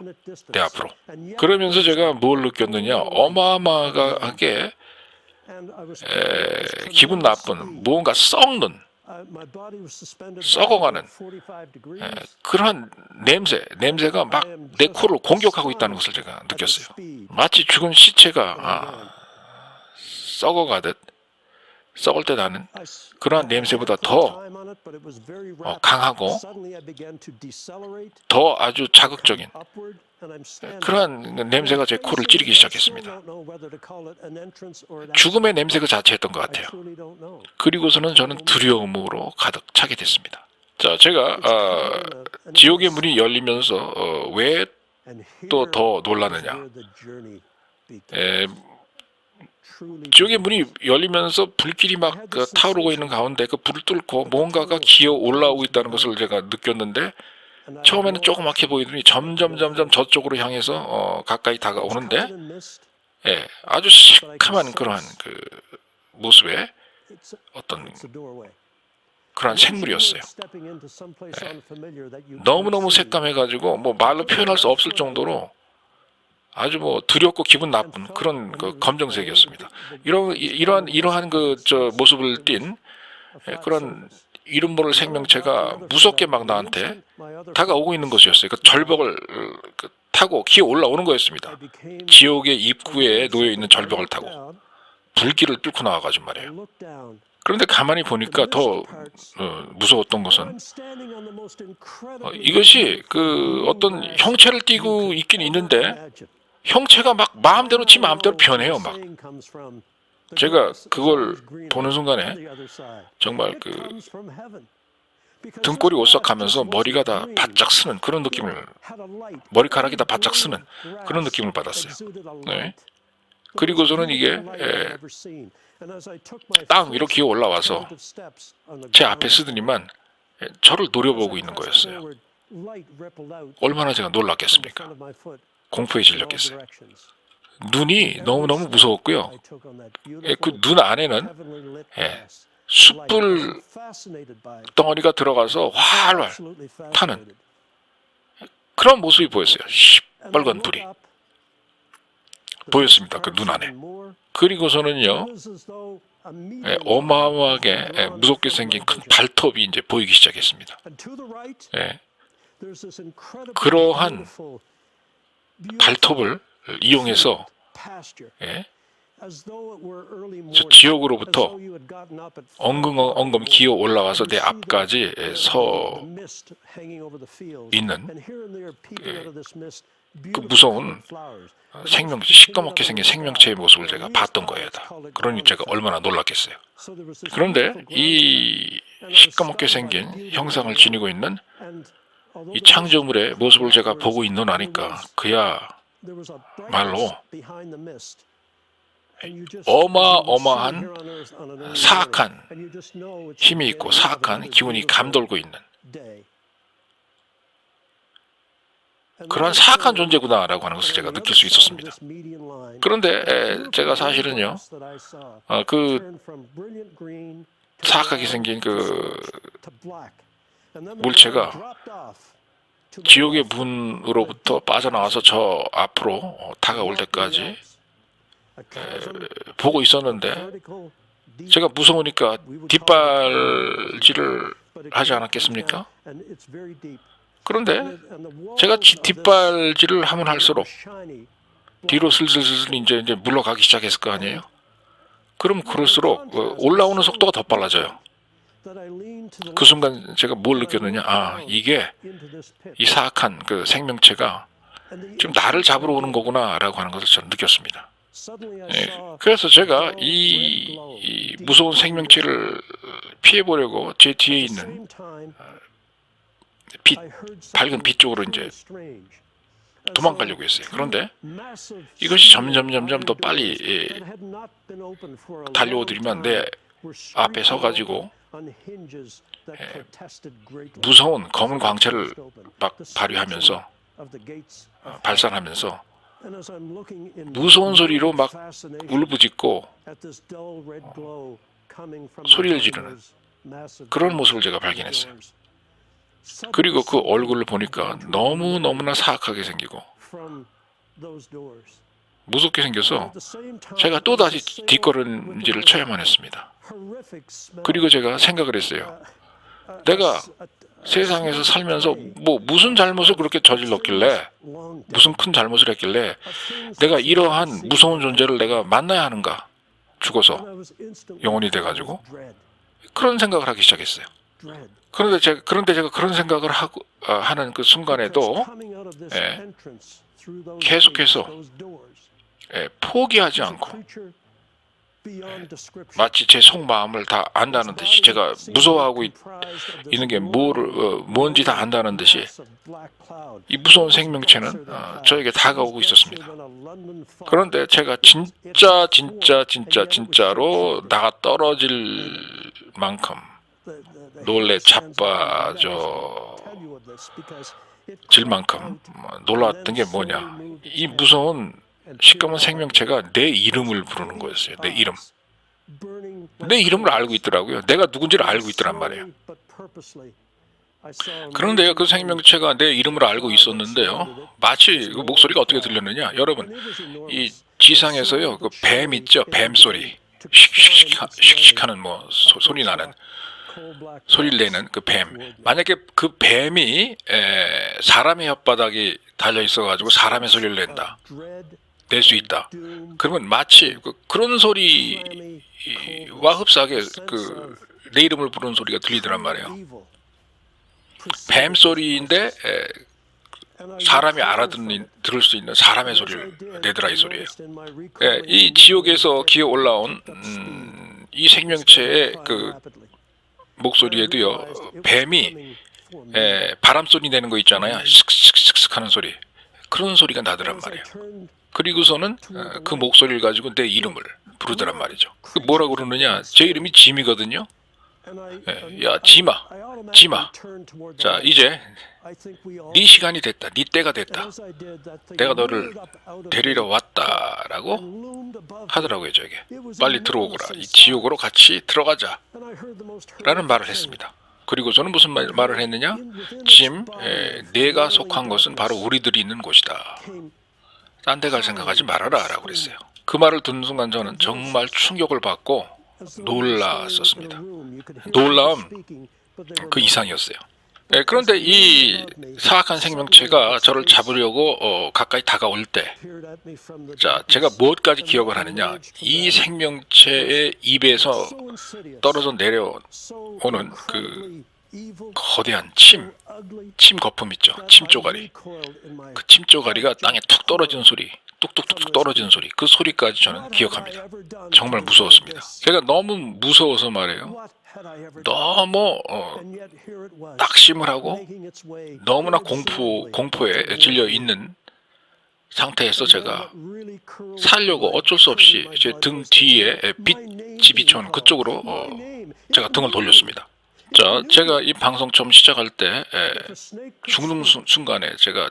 내 앞으로. 그러면서 제가 뭘 느꼈느냐, 어마어마하게 기분 나쁜 무언가 썩어가는 그런 냄새가 막 내 코를 공격하고 있다는 것을 제가 느꼈어요. 마치 죽은 시체가 썩어가듯 썩을 때 나는 그러한 냄새보다 더 강하고 더 아주 자극적인 그러한 냄새가 제 코를 찌르기 시작했습니다. 죽음의 냄새 그 자체였던 것 같아요. 그리고서는 저는 두려움으로 가득 차게 됐습니다. 자, 제가 지옥의 문이 열리면서 왜 또 더 놀라느냐. 지옥의 문이 열리면서 불길이 막 타오르고 있는 가운데 그 불을 뚫고 뭔가가 기어 올라오고 있다는 것을 제가 느꼈는데 처음에는 조그맣게 보이더니 점점 저쪽으로 향해서 가까이 다가오는데 아주 시커먼 그러한 그 모습의 어떤 그러한 생물이었어요. 너무너무 새까매가지고 뭐 말로 표현할 수 없을 정도로 아주 뭐 두렵고 기분 나쁜 그런 그 검정색이었습니다. 이러한 그 모습을 띤 그런 이름 모를 생명체가 무섭게 막 나한테 다가오고 있는 것이었어요. 그 절벽을 타고 기어 올라오는 거였습니다. 지옥의 입구에 놓여 있는 절벽을 타고 불길을 뚫고 나와가지고 말이에요. 그런데 가만히 보니까 더 무서웠던 것은 이것이 그 어떤 형체를 띠고 있긴 있는데 형체가 막 마음대로 지 마음대로 변해요. 막 제가 그걸 보는 순간에 정말 그 등골이 오싹하면서 머리가 다 바짝 쓰는 그런 느낌을, 머리카락이 다 바짝 쓰는 그런 느낌을 받았어요. 네. 그리고서는 이게 땅 위로 기어 올라와서 제 앞에 쓰더니만 저를 노려보고 있는 거였어요. 얼마나 제가 놀랐겠습니까? 공포에 질렸겠어요. 눈이 너무너무 무서웠고요. 그 눈 안에는 숯불 덩어리가 들어가서 활활 타는 그런 모습이 보였어요. 시뻘건 불이 보였습니다. 그 눈 안에. 그리고서는요, 어마어마하게 무섭게 생긴 큰 발톱이 이제 보이기 시작했습니다. 그러한 발톱을 이용해서 저 지옥으로부터 엉금엉금 기어 올라와서 내 앞까지 서 있는 그 무서운 생명체, 시꺼멓게 생긴 생명체의 모습을 제가 봤던 거예요. 다. 그러니 제가 얼마나 놀랐겠어요. 그런데 이 시꺼멓게 생긴 형상을 지니고 있는 이 창조물의 모습을 제가 보고 있는 하니까 그야말로 어마어마한 사악한 힘이 있고 사악한 기운이 감돌고 있는 그러한 사악한 존재구나라고 하는 것을 제가 느낄 수 있었습니다. 그런데 제가 사실은요, 그 사악하게 생긴 그 물체가 지옥의 문으로부터 빠져나와서 저 앞으로 다가올 때까지 보고 있었는데 제가 무서우니까 뒷발질을 하지 않았겠습니까? 그런데 제가 뒷발질을 하면 할수록 뒤로 슬슬슬 이제 물러가기 시작했을 거 아니에요? 그럼 그럴수록 올라오는 속도가 더 빨라져요. 그 순간 제가 뭘 느꼈느냐? 아, 이게 이 사악한 그 생명체가 지금 나를 잡으러 오는 거구나라고 하는 것을 저는 느꼈습니다. 그래서 제가 이 무서운 생명체를 피해보려고 제 뒤에 있는 밝은 빛 쪽으로 이제 도망가려고 했어요. 그런데 이것이 점점 더 빨리 달려오더니만 내 앞에 서가지고 무서운 검은 광채를 막 발휘하면서 발산하면서 무서운 소리로 막 울부짖고 소리를 지르는 그런 모습을 제가 발견했어요. 그리고 그 얼굴을 보니까 너무나 사악하게 생기고 무섭게 생겨서 제가 또다시 뒷걸음질을 쳐야만 했습니다. 그리고 제가 생각을 했어요. 내가 세상에서 살면서 뭐 무슨 잘못을 그렇게 저질렀길래, 무슨 큰 잘못을 했길래 내가 이러한 무서운 존재를 내가 만나야 하는가, 죽어서 영혼이 돼가지고. 그런 생각을 하기 시작했어요. 그런데 제가 그런 생각을 하는 그 순간에도 계속해서 포기하지 않고 마치 제 속마음을 다 안다는 듯이, 제가 무서워하고 있는 게 뭔지 다 안다는 듯이 이 무서운 생명체는 저에게 다가오고 있었습니다. 그런데 제가 진짜로 나가 떨어질 만큼 놀래 자빠져 질 만큼 놀랐던 게 뭐냐, 이 무서운 시꺼먼 생명체가 내 이름을 부르는 거였어요. 내 이름을 알고 있더라고요. 내가 누군지를 알고 있더란 말이에요. 그런데 그 생명체가 내 이름을 알고 있었는데요, 마치 그 목소리가 어떻게 들렸느냐, 여러분, 이 지상에서요, 그 뱀 있죠, 뱀 소리, 씩씩하는 뭐 소리 나는 소리를 내는 그 뱀. 만약에 그 뱀이 사람의 혓바닥이 달려 있어가지고 사람의 소리를 낸다. 낼 수 있다. 그러면 마치 그런 소리와 흡사하게 내 이름을 부르는 소리가 들리더란 말이에요. 뱀 소리인데 사람이 들을 수 있는 사람의 소리를 내더라 이 소리예요. 이 지옥에서 기어 올라온 이 생명체의 그 목소리에도요, 뱀이 바람 소리 내는 거 있잖아요. 슥슥슥슥 하는 소리. 그런 소리가 나더란 말이에요. 그리고서는 그 목소리를 가지고 내 이름을 부르더란 말이죠. 뭐라고 그러느냐? 제 이름이 짐이거든요. 야, 짐아. 자, 이제 네 시간이 됐다. 네 때가 됐다. 내가 너를 데리러 왔다라고 하더라고요, 저에게. 빨리 들어오거라. 이 지옥으로 같이 들어가자. 라는 말을 했습니다. 그리고 저는 무슨 말을 했느냐? 짐, 내가 속한 것은 바로 우리들이 있는 곳이다. 딴 데 갈 생각하지 말아라 라고 그랬어요. 그 말을 듣는 순간 저는 정말 충격을 받고 놀랐었습니다. 놀라움 그 이상이었어요. 그런데 이 사악한 생명체가 저를 잡으려고 가까이 다가올 때, 자, 제가 무엇까지 기억을 하느냐? 이 생명체의 입에서 떨어져 내려오는 그 거대한 침 거품 있죠. 침 쪼가리. 그 침 쪼가리가 땅에 툭 떨어지는 소리, 뚝뚝뚝뚝 떨어지는 소리, 그 소리까지 저는 기억합니다. 정말 무서웠습니다. 제가 너무 무서워서 말이에요. 너무 낙심을 하고 너무나 공포에 질려 있는 상태에서 제가 살려고 어쩔 수 없이 제 등 뒤에 빛이 비춰오는 그쪽으로 제가 등을 돌렸습니다. 자, 제가 이 방송 처음 시작할 때 죽는 순간에 제가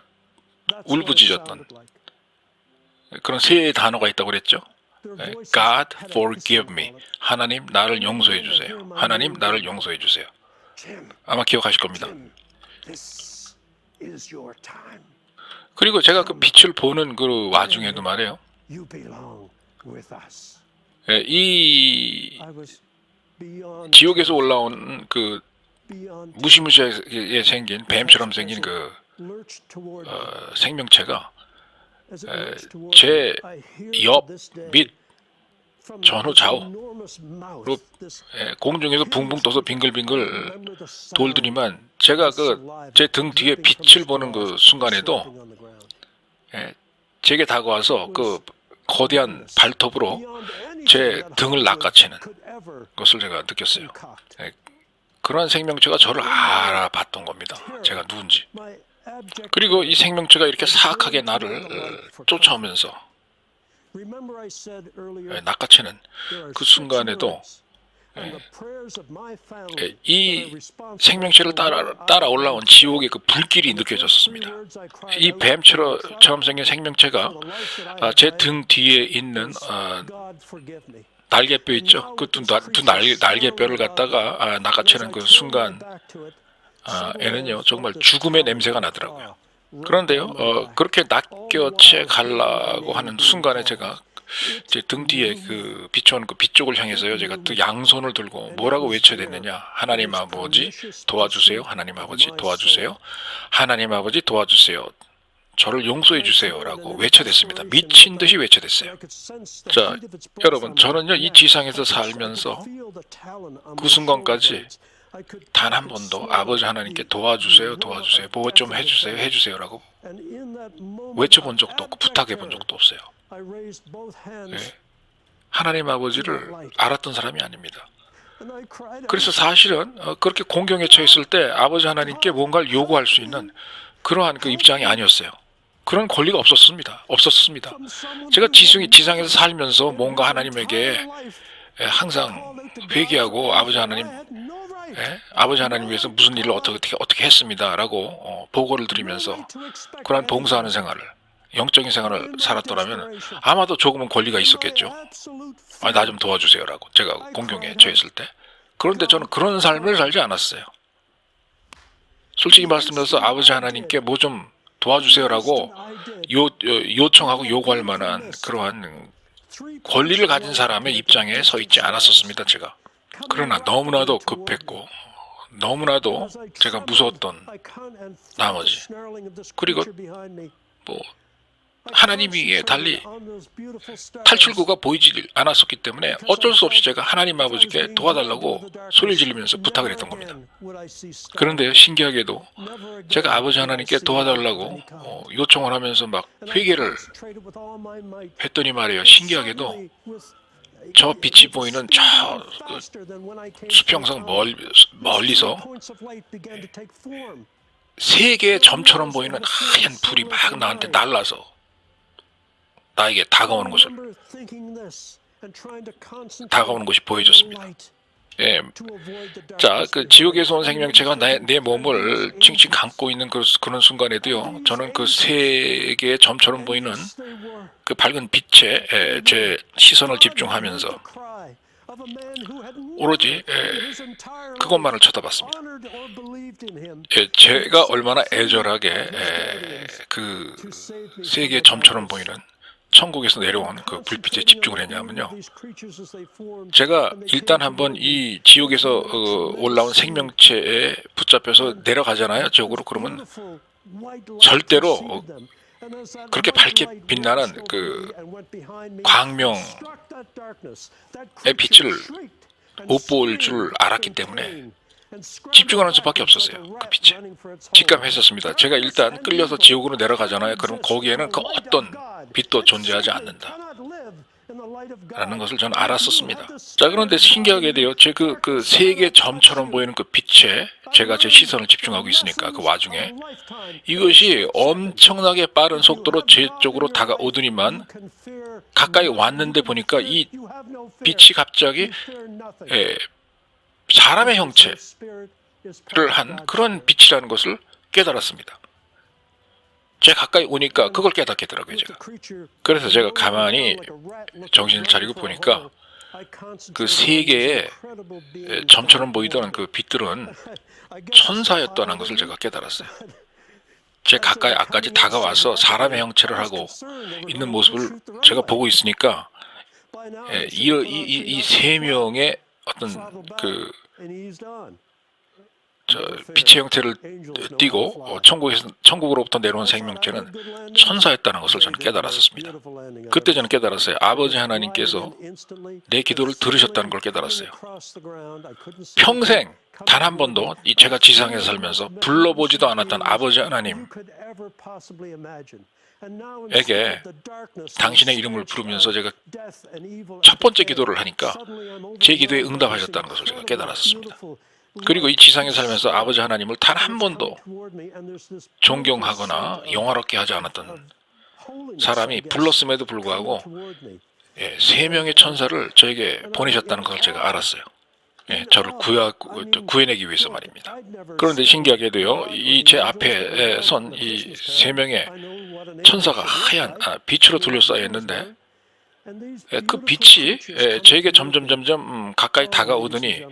울부짖었던 그런 세 단어가 있다고 그랬죠. God forgive me. 하나님 나를 용서해 주세요. 하나님 나를 용서해 주세요. 아마 기억하실 겁니다. 그리고 제가 그 빛을 보는 그 와중에도 말이에요. 이 지옥에서 올라온 그 무시무시하게 생긴 뱀처럼 생긴 그 생명체가 제 옆, 밑, 전후, 좌우로 공중에서 붕붕 떠서 빙글빙글 돌더니만 제가 제 등 뒤에 빛을 보는 그 순간에도 제게 다가와서 그 거대한 발톱으로 제 등을 낚아채는 것을 제가 느꼈어요. 그러한 생명체가 저를 알아봤던 겁니다. 제가 누군지. 그리고 이 생명체가 이렇게 사악하게 나를 쫓아오면서 낚아채는 그 순간에도 이 생명체를 따라 올라온 지옥의 그 불길이 느껴졌습니다. 이 뱀처럼 생긴 생명체가 제 등 뒤에 있는 날개뼈 있죠? 그 두 날개뼈를 갖다가 낚아채는 그 순간 에는요 정말 죽음의 냄새가 나더라고요. 그런데요 그렇게 낚여채 가려고 하는 순간에 제가 제 등 뒤에 그 비춰오는 그 빛 쪽을 향해서요 제가 또 양손을 들고 뭐라고 외쳐야 됐느냐? 하나님 아버지 도와주세요. 하나님 아버지 도와주세요. 하나님 아버지 도와주세요. 저를 용서해 주세요라고 외쳐댔습니다. 미친 듯이 외쳐댔어요. 자, 여러분, 저는요 이 지상에서 살면서 그 순간까지 단 한 번도 아버지 하나님께 도와주세요, 뭐 좀 해주세요라고 외쳐본 적도 없고 부탁해 본 적도 없어요. 하나님 아버지를 알았던 사람이 아닙니다. 그래서 사실은 그렇게 공경에 처했을 때 아버지 하나님께 뭔가를 요구할 수 있는 그러한 그 입장이 아니었어요. 그런 권리가 없었습니다. 제가 지상에서 살면서 뭔가 하나님에게 항상 회개하고 아버지 하나님 위해서 무슨 일을 어떻게 했습니다라고 보고를 드리면서 그런 봉사하는 생활을, 영적인 생활을 살았더라면 아마도 조금은 권리가 있었겠죠. 나 좀 도와주세요라고 제가 공경에 처했을 때. 그런데 저는 그런 삶을 살지 않았어요. 솔직히 말씀드려서 아버지 하나님께 뭐 좀 도와주세요라고 요청하고 요구할 만한 그러한 권리를 가진 사람의 입장에 서 있지 않았었습니다. 제가 그러나 너무나도 급했고 너무나도 제가 무서웠던 나머지, 그리고 뭐 하나님 위에 달리 탈출구가 보이지 않았었기 때문에 어쩔 수 없이 제가 하나님 아버지께 도와달라고 소리를 지르면서 부탁을 했던 겁니다. 그런데 신기하게도 제가 아버지 하나님께 도와달라고 요청을 하면서 막 회개를 했더니 말이에요. 신기하게도 저 빛이 보이는 저 수평선 멀리서 세 개의 점처럼 보이는 하얀 불이 막 나한테 날라서 나에게 다가오는 것이 보여졌습니다. 예. 자, 그 지옥에서 온 생명체가 내 몸을 칭칭 감고 있는 그런 순간에도요, 저는 그 세 개의 점처럼 보이는 그 밝은 빛에 제 시선을 집중하면서 오로지 그것만을 쳐다봤습니다. 제가 얼마나 애절하게 그 세 개의 점처럼 보이는 천국에서 내려온 그 불빛에 집중을 했냐면요. 제가 일단 한번 이 지옥에서 올라온 생명체에 붙잡혀서 내려가잖아요. 지옥으로. 그러면 절대로 그렇게 밝게 빛나는 그 광명의 빛을 못 볼 줄 알았기 때문에 집중하는 수밖에 없었어요. 그 빛에 직감했었습니다. 제가 일단 끌려서 지옥으로 내려가잖아요. 그럼 거기에는 그 어떤 빛도 존재하지 않는다 라는 것을 저는 알았었습니다. 자, 그런데 신기하게도요, 제 그 세 개 점처럼 보이는 그 빛에 제가 제 시선을 집중하고 있으니까 그 와중에 이것이 엄청나게 빠른 속도로 제 쪽으로 다가오더니만 가까이 왔는데 보니까 이 빛이 갑자기 사람의 형체를 한 그런 빛이라는 것을 깨달았습니다. 제가 가까이 오니까 그걸 깨닫겠더라고요, 제가. 그래서 제가 가만히 정신을 차리고 보니까 그 세 개의 점처럼 보이던 그 빛들은 천사였다는 것을 제가 깨달았어요. 제 가까이 앞까지 다가와서 사람의 형체를 하고 있는 모습을 제가 보고 있으니까 이 세 명의 어떤 그 빛의 형태를 띠고 천국으로부터 내려온 생명체는 천사였다는 것을 저는 깨달았었습니다. 그때 저는 깨달았어요. 아버지 하나님께서 내 기도를 들으셨다는 걸 깨달았어요. 평생 단 한 번도 제가 지상에 살면서 불러보지도 않았던 아버지 하나님에게 당신의 이름을 부르면서 제가 첫 번째 기도를 하니까 제 기도에 응답하셨다는 것을 제가 깨달았습니다. 그리고 이 지상에 살면서 아버지 하나님을 단 한 번도 존경하거나 영화롭게 하지 않았던 사람이 불렀음에도 불구하고 세 명의 천사를 저에게 보내셨다는 것을 제가 알았어요. 저를 구해내기 위해서 말입니다. 그런데 신기하게도요, 이 제 앞에 선 이 세 명의 천사가 하얀 빛으로 둘러싸여 있는데 그 빛이 저에게 점점 가까이 다가오더니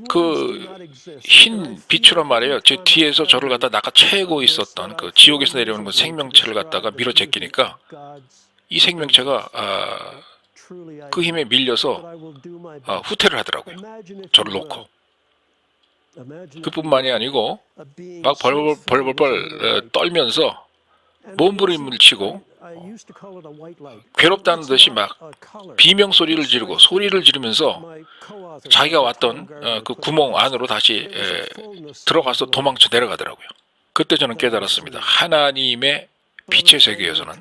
그 흰 빛으로 말이에요, 제 뒤에서 저를 갖다 낚아채고 있었던 그 지옥에서 내려오는 그 생명체를 갖다가 밀어 제끼니까 이 생명체가 그 힘에 밀려서 후퇴를 하더라고요. 저를 놓고. 그뿐만이 아니고 막 벌벌 떨면서 몸부림을 치고 괴롭다는 듯이 막 비명 소리를 지르고 소리를 지르면서 자기가 왔던 그 구멍 안으로 다시 들어가서 도망쳐 내려가더라고요. 그때 저는 깨달았습니다. 하나님의 빛의 세계에서는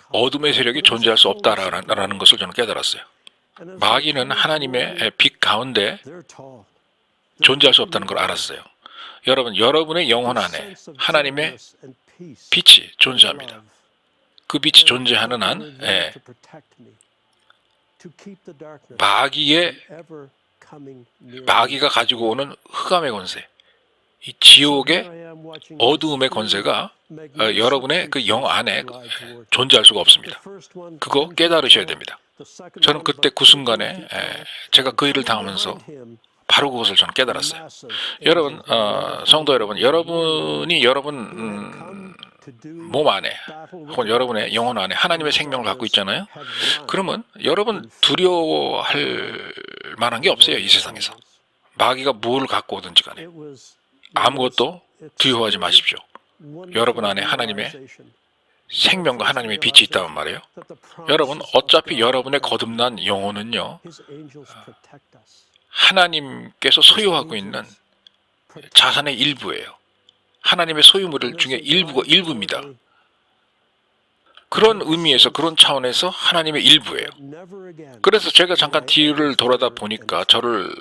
어둠의 세력이 존재할 수 없다라는 것을 저는 깨달았어요. 마귀는 하나님의 빛 가운데 존재할 수 없다는 걸 알았어요. 여러분, 여러분의 영혼 안에 하나님의 빛이 존재합니다. 그 빛이 존재하는 한 마귀가 가지고 오는 흑암의 권세, 이 지옥의 어두움의 권세가 여러분의 그 영 안에 존재할 수가 없습니다. 그거 깨달으셔야 됩니다. 저는 그때 그 순간에 제가 그 일을 당하면서 바로 그것을 저는 깨달았어요. 여러분, 성도 여러분, 여러분이 여러분 몸 안에 혹은 여러분의 영혼 안에 하나님의 생명을 갖고 있잖아요. 그러면 여러분 두려워할 만한 게 없어요. 이 세상에서. 마귀가 뭘 갖고 오든지 간에 아무것도 두려워하지 마십시오. 여러분 안에 하나님의 생명과 하나님의 빛이 있다는 말이에요. 여러분, 어차피 여러분의 거듭난 영혼은요, 하나님께서 소유하고 있는 자산의 일부예요. 하나님의 소유물 중에 일부입니다. 그런 의미에서, 그런 차원에서 하나님의 일부예요. 그래서 제가 잠깐 뒤를 돌아다 보니까 저를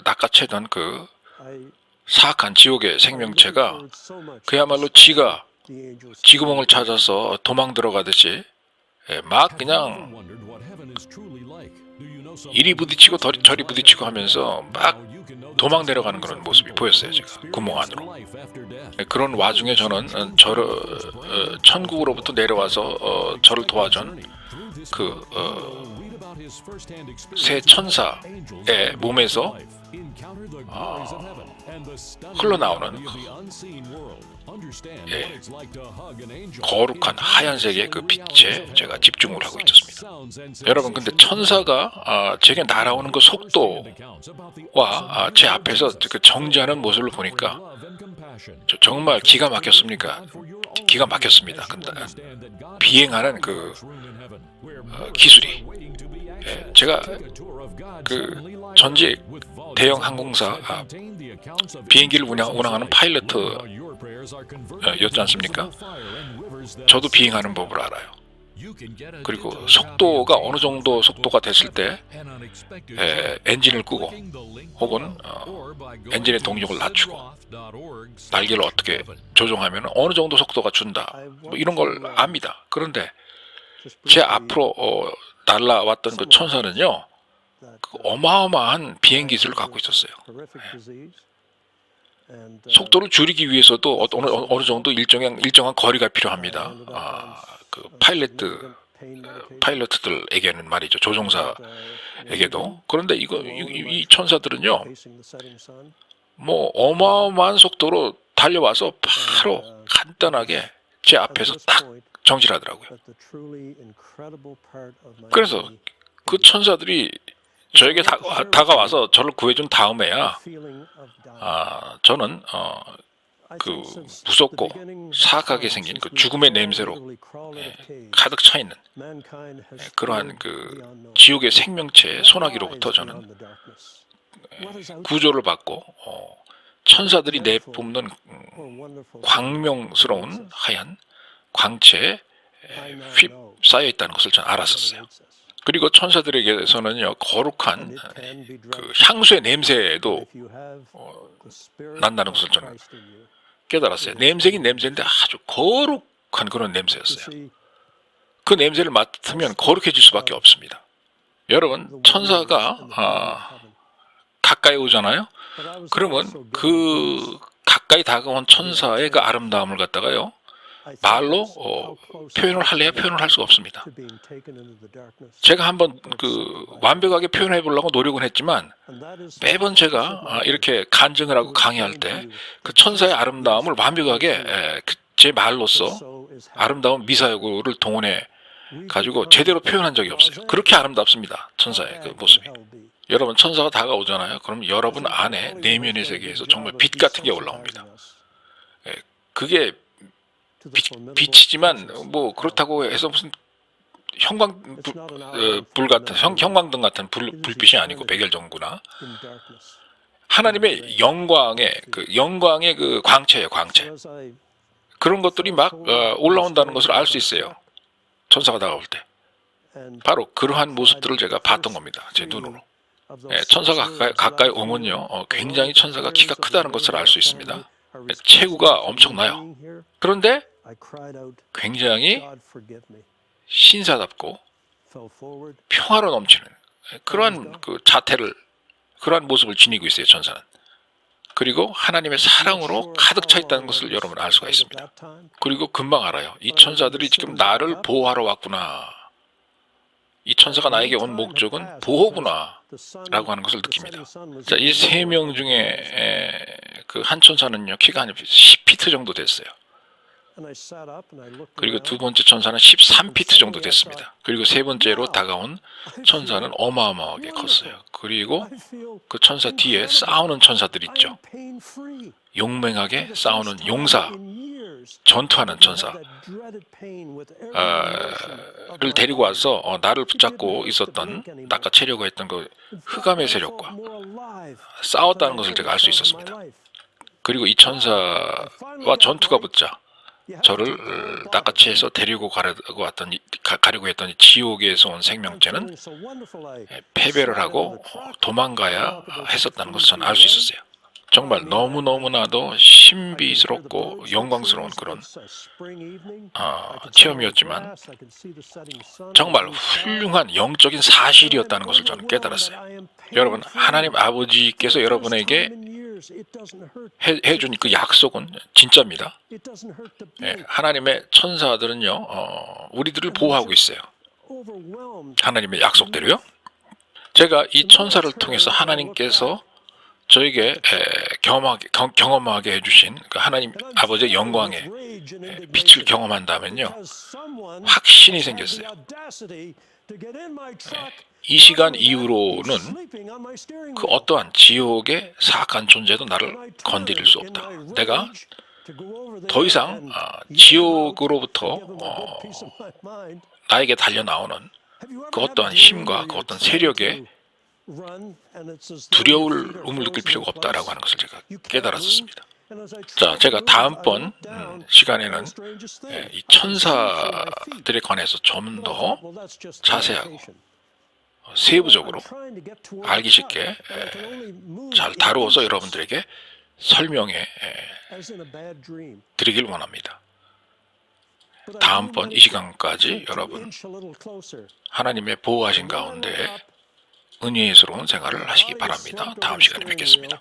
낚아채던 그 사악한 지옥의 생명체가 그야말로 지가 쥐구멍을 찾아서 도망 들어가듯이 막 그냥 이리 부딪히고 저리 부딪히고 하면서 막 도망 내려가는 그런 모습이 보였어요. 제가 구멍 안으로. 그런 와중에 저는 천국으로부터 내려와서 저를 도와준 새 천사의 몸에서 흘러나오는 거룩한 하얀색의 그 빛에 제가 집중을 하고 있었습니다. 여러분, 근데 천사가 제게 날아오는 그 속도와 제 앞에서 그 정지하는 모습을 보니까 정말 기가 막혔습니까? 기가 막혔습니다. 근데 비행하는 그 기술이, 제가 그 전직 대형 항공사 비행기를 운항하는 파일럿이었지 않습니까? 저도 비행하는 법을 알아요. 그리고 속도가 어느 정도 속도가 됐을 때 엔진을 끄고 혹은 엔진의 동력을 낮추고 날개를 어떻게 조정하면 어느 정도 속도가 준다, 뭐 이런 걸 압니다. 그런데 제 앞으로 날아왔던 그 천사는요, 그 어마어마한 비행 기술을 갖고 있었어요. 속도를 줄이기 위해서도 어느 정도 일정한 거리가 필요합니다. 그 파일럿들에게는 말이죠, 조종사에게도. 그런데 이 천사들은요, 뭐 어마어마한 속도로 달려와서 바로 간단하게 제 앞에서 딱 정지를 하더라고요. 그래서 그 천사들이 저에게 다가와서 저를 구해준 다음에야 저는 그 무섭고 사악하게 생긴 그 죽음의 냄새로 가득 차 있는 그러한 그 지옥의 생명체의 소나기로부터 저는 구조를 받고 천사들이 내뿜는 광명스러운 하얀 광채에 휩싸여 있다는 것을 저는 알았었어요. 그리고 천사들에게서는요, 거룩한 그 향수의 냄새도 난다는 것을 저는 깨달았어요. 냄새긴 냄새인데 아주 거룩한 그런 냄새였어요. 그 냄새를 맡으면 거룩해질 수밖에 없습니다. 여러분, 천사가 가까이 오잖아요. 그러면 그 가까이 다가온 천사의 그 아름다움을 갖다가요, 말로 표현을 할 수가 없습니다. 제가 한번 그 완벽하게 표현해 보려고 노력은 했지만 매번 제가 이렇게 간증을 하고 강의할 때 그 천사의 아름다움을 완벽하게 제 말로써 아름다운 미사여구를 동원해 가지고 제대로 표현한 적이 없어요. 그렇게 아름답습니다, 천사의 그 모습이. 여러분, 천사가 다가오잖아요. 그럼 여러분 안에 내면의 세계에서 정말 빛 같은 게 올라옵니다. 그게 빛이지만 뭐 그렇다고 해서 무슨 형광불 같은 형광등 같은 불빛이 아니고 백열전구나 하나님의 영광의 그 광채예요, 광채. 그런 것들이 막 올라온다는 것을 알 수 있어요. 천사가 다가올 때 바로 그러한 모습들을 제가 봤던 겁니다, 제 눈으로. 천사가 가까이 오면요, 굉장히 천사가 키가 크다는 것을 알 수 있습니다. 체구가 엄청나요. 그런데 굉장히 신사답고 평화로 넘치는 그러한 그 자태를, 그러한 모습을 지니고 있어요, 천사는. 그리고 하나님의 사랑으로 가득 차 있다는 것을 여러분 알 수가 있습니다. 그리고 금방 알아요. 이 천사들이 지금 나를 보호하러 왔구나. 이 천사가 나에게 온 목적은 보호구나 라고 하는 것을 느낍니다. 자, 이 3명 중에 그 한 천사는요, 키가 한 10피트 정도 됐어요. 그리고 두 번째 천사는 13피트 정도 됐습니다. 그리고 세 번째로 다가온 천사는 어마어마하게 컸어요. 그리고 그 천사 뒤에 싸우는 천사들 있죠. 용맹하게 싸우는 용사, 전투하는 천사를 데리고 와서 나를 붙잡고 있었던 낚아채려고 했던 그 흑암의 세력과 싸웠다는 것을 제가 알 수 있었습니다. 그리고 이 천사와 전투가 붙자 저를 낚아채서 데리고 가려고 했던 지옥에서 온 생명체는 패배를 하고 도망가야 했었다는 것을 저는 알 수 있었어요. 정말 너무너무나도 신비스럽고 영광스러운 그런 체험이었지만 정말 훌륭한 영적인 사실이었다는 것을 저는 깨달았어요. 여러분, 하나님 아버지께서 여러분에게 해준 그 약속은 진짜입니다. 하나님의 천사들은요, 우리들을 보호하고 있어요. 하나님의 약속대로요. 제가 이 천사를 통해서 하나님께서 저에게 경험하게 해주신 그 하나님 아버지의 영광의 빛을 경험한다면요, 확신이 생겼어요. 이 시간 이후로는 그 어떠한 지옥의 사악한 존재도 나를 건드릴 수 없다. 내가 더 이상 지옥으로부터 나에게 달려나오는 그 어떠한 힘과 그 어떤 세력에 두려움을 느낄 필요가 없다라고 하는 것을 제가 깨달았었습니다. 자, 제가 다음번 시간에는 이 천사들에 관해서 좀 더 자세하고 세부적으로 알기 쉽게 잘 다루어서 여러분들에게 설명해 드리길 원합니다. 다음번 이 시간까지 여러분 하나님의 보호하신 가운데 은혜스러운 생활을 하시기 바랍니다. 다음 시간에 뵙겠습니다.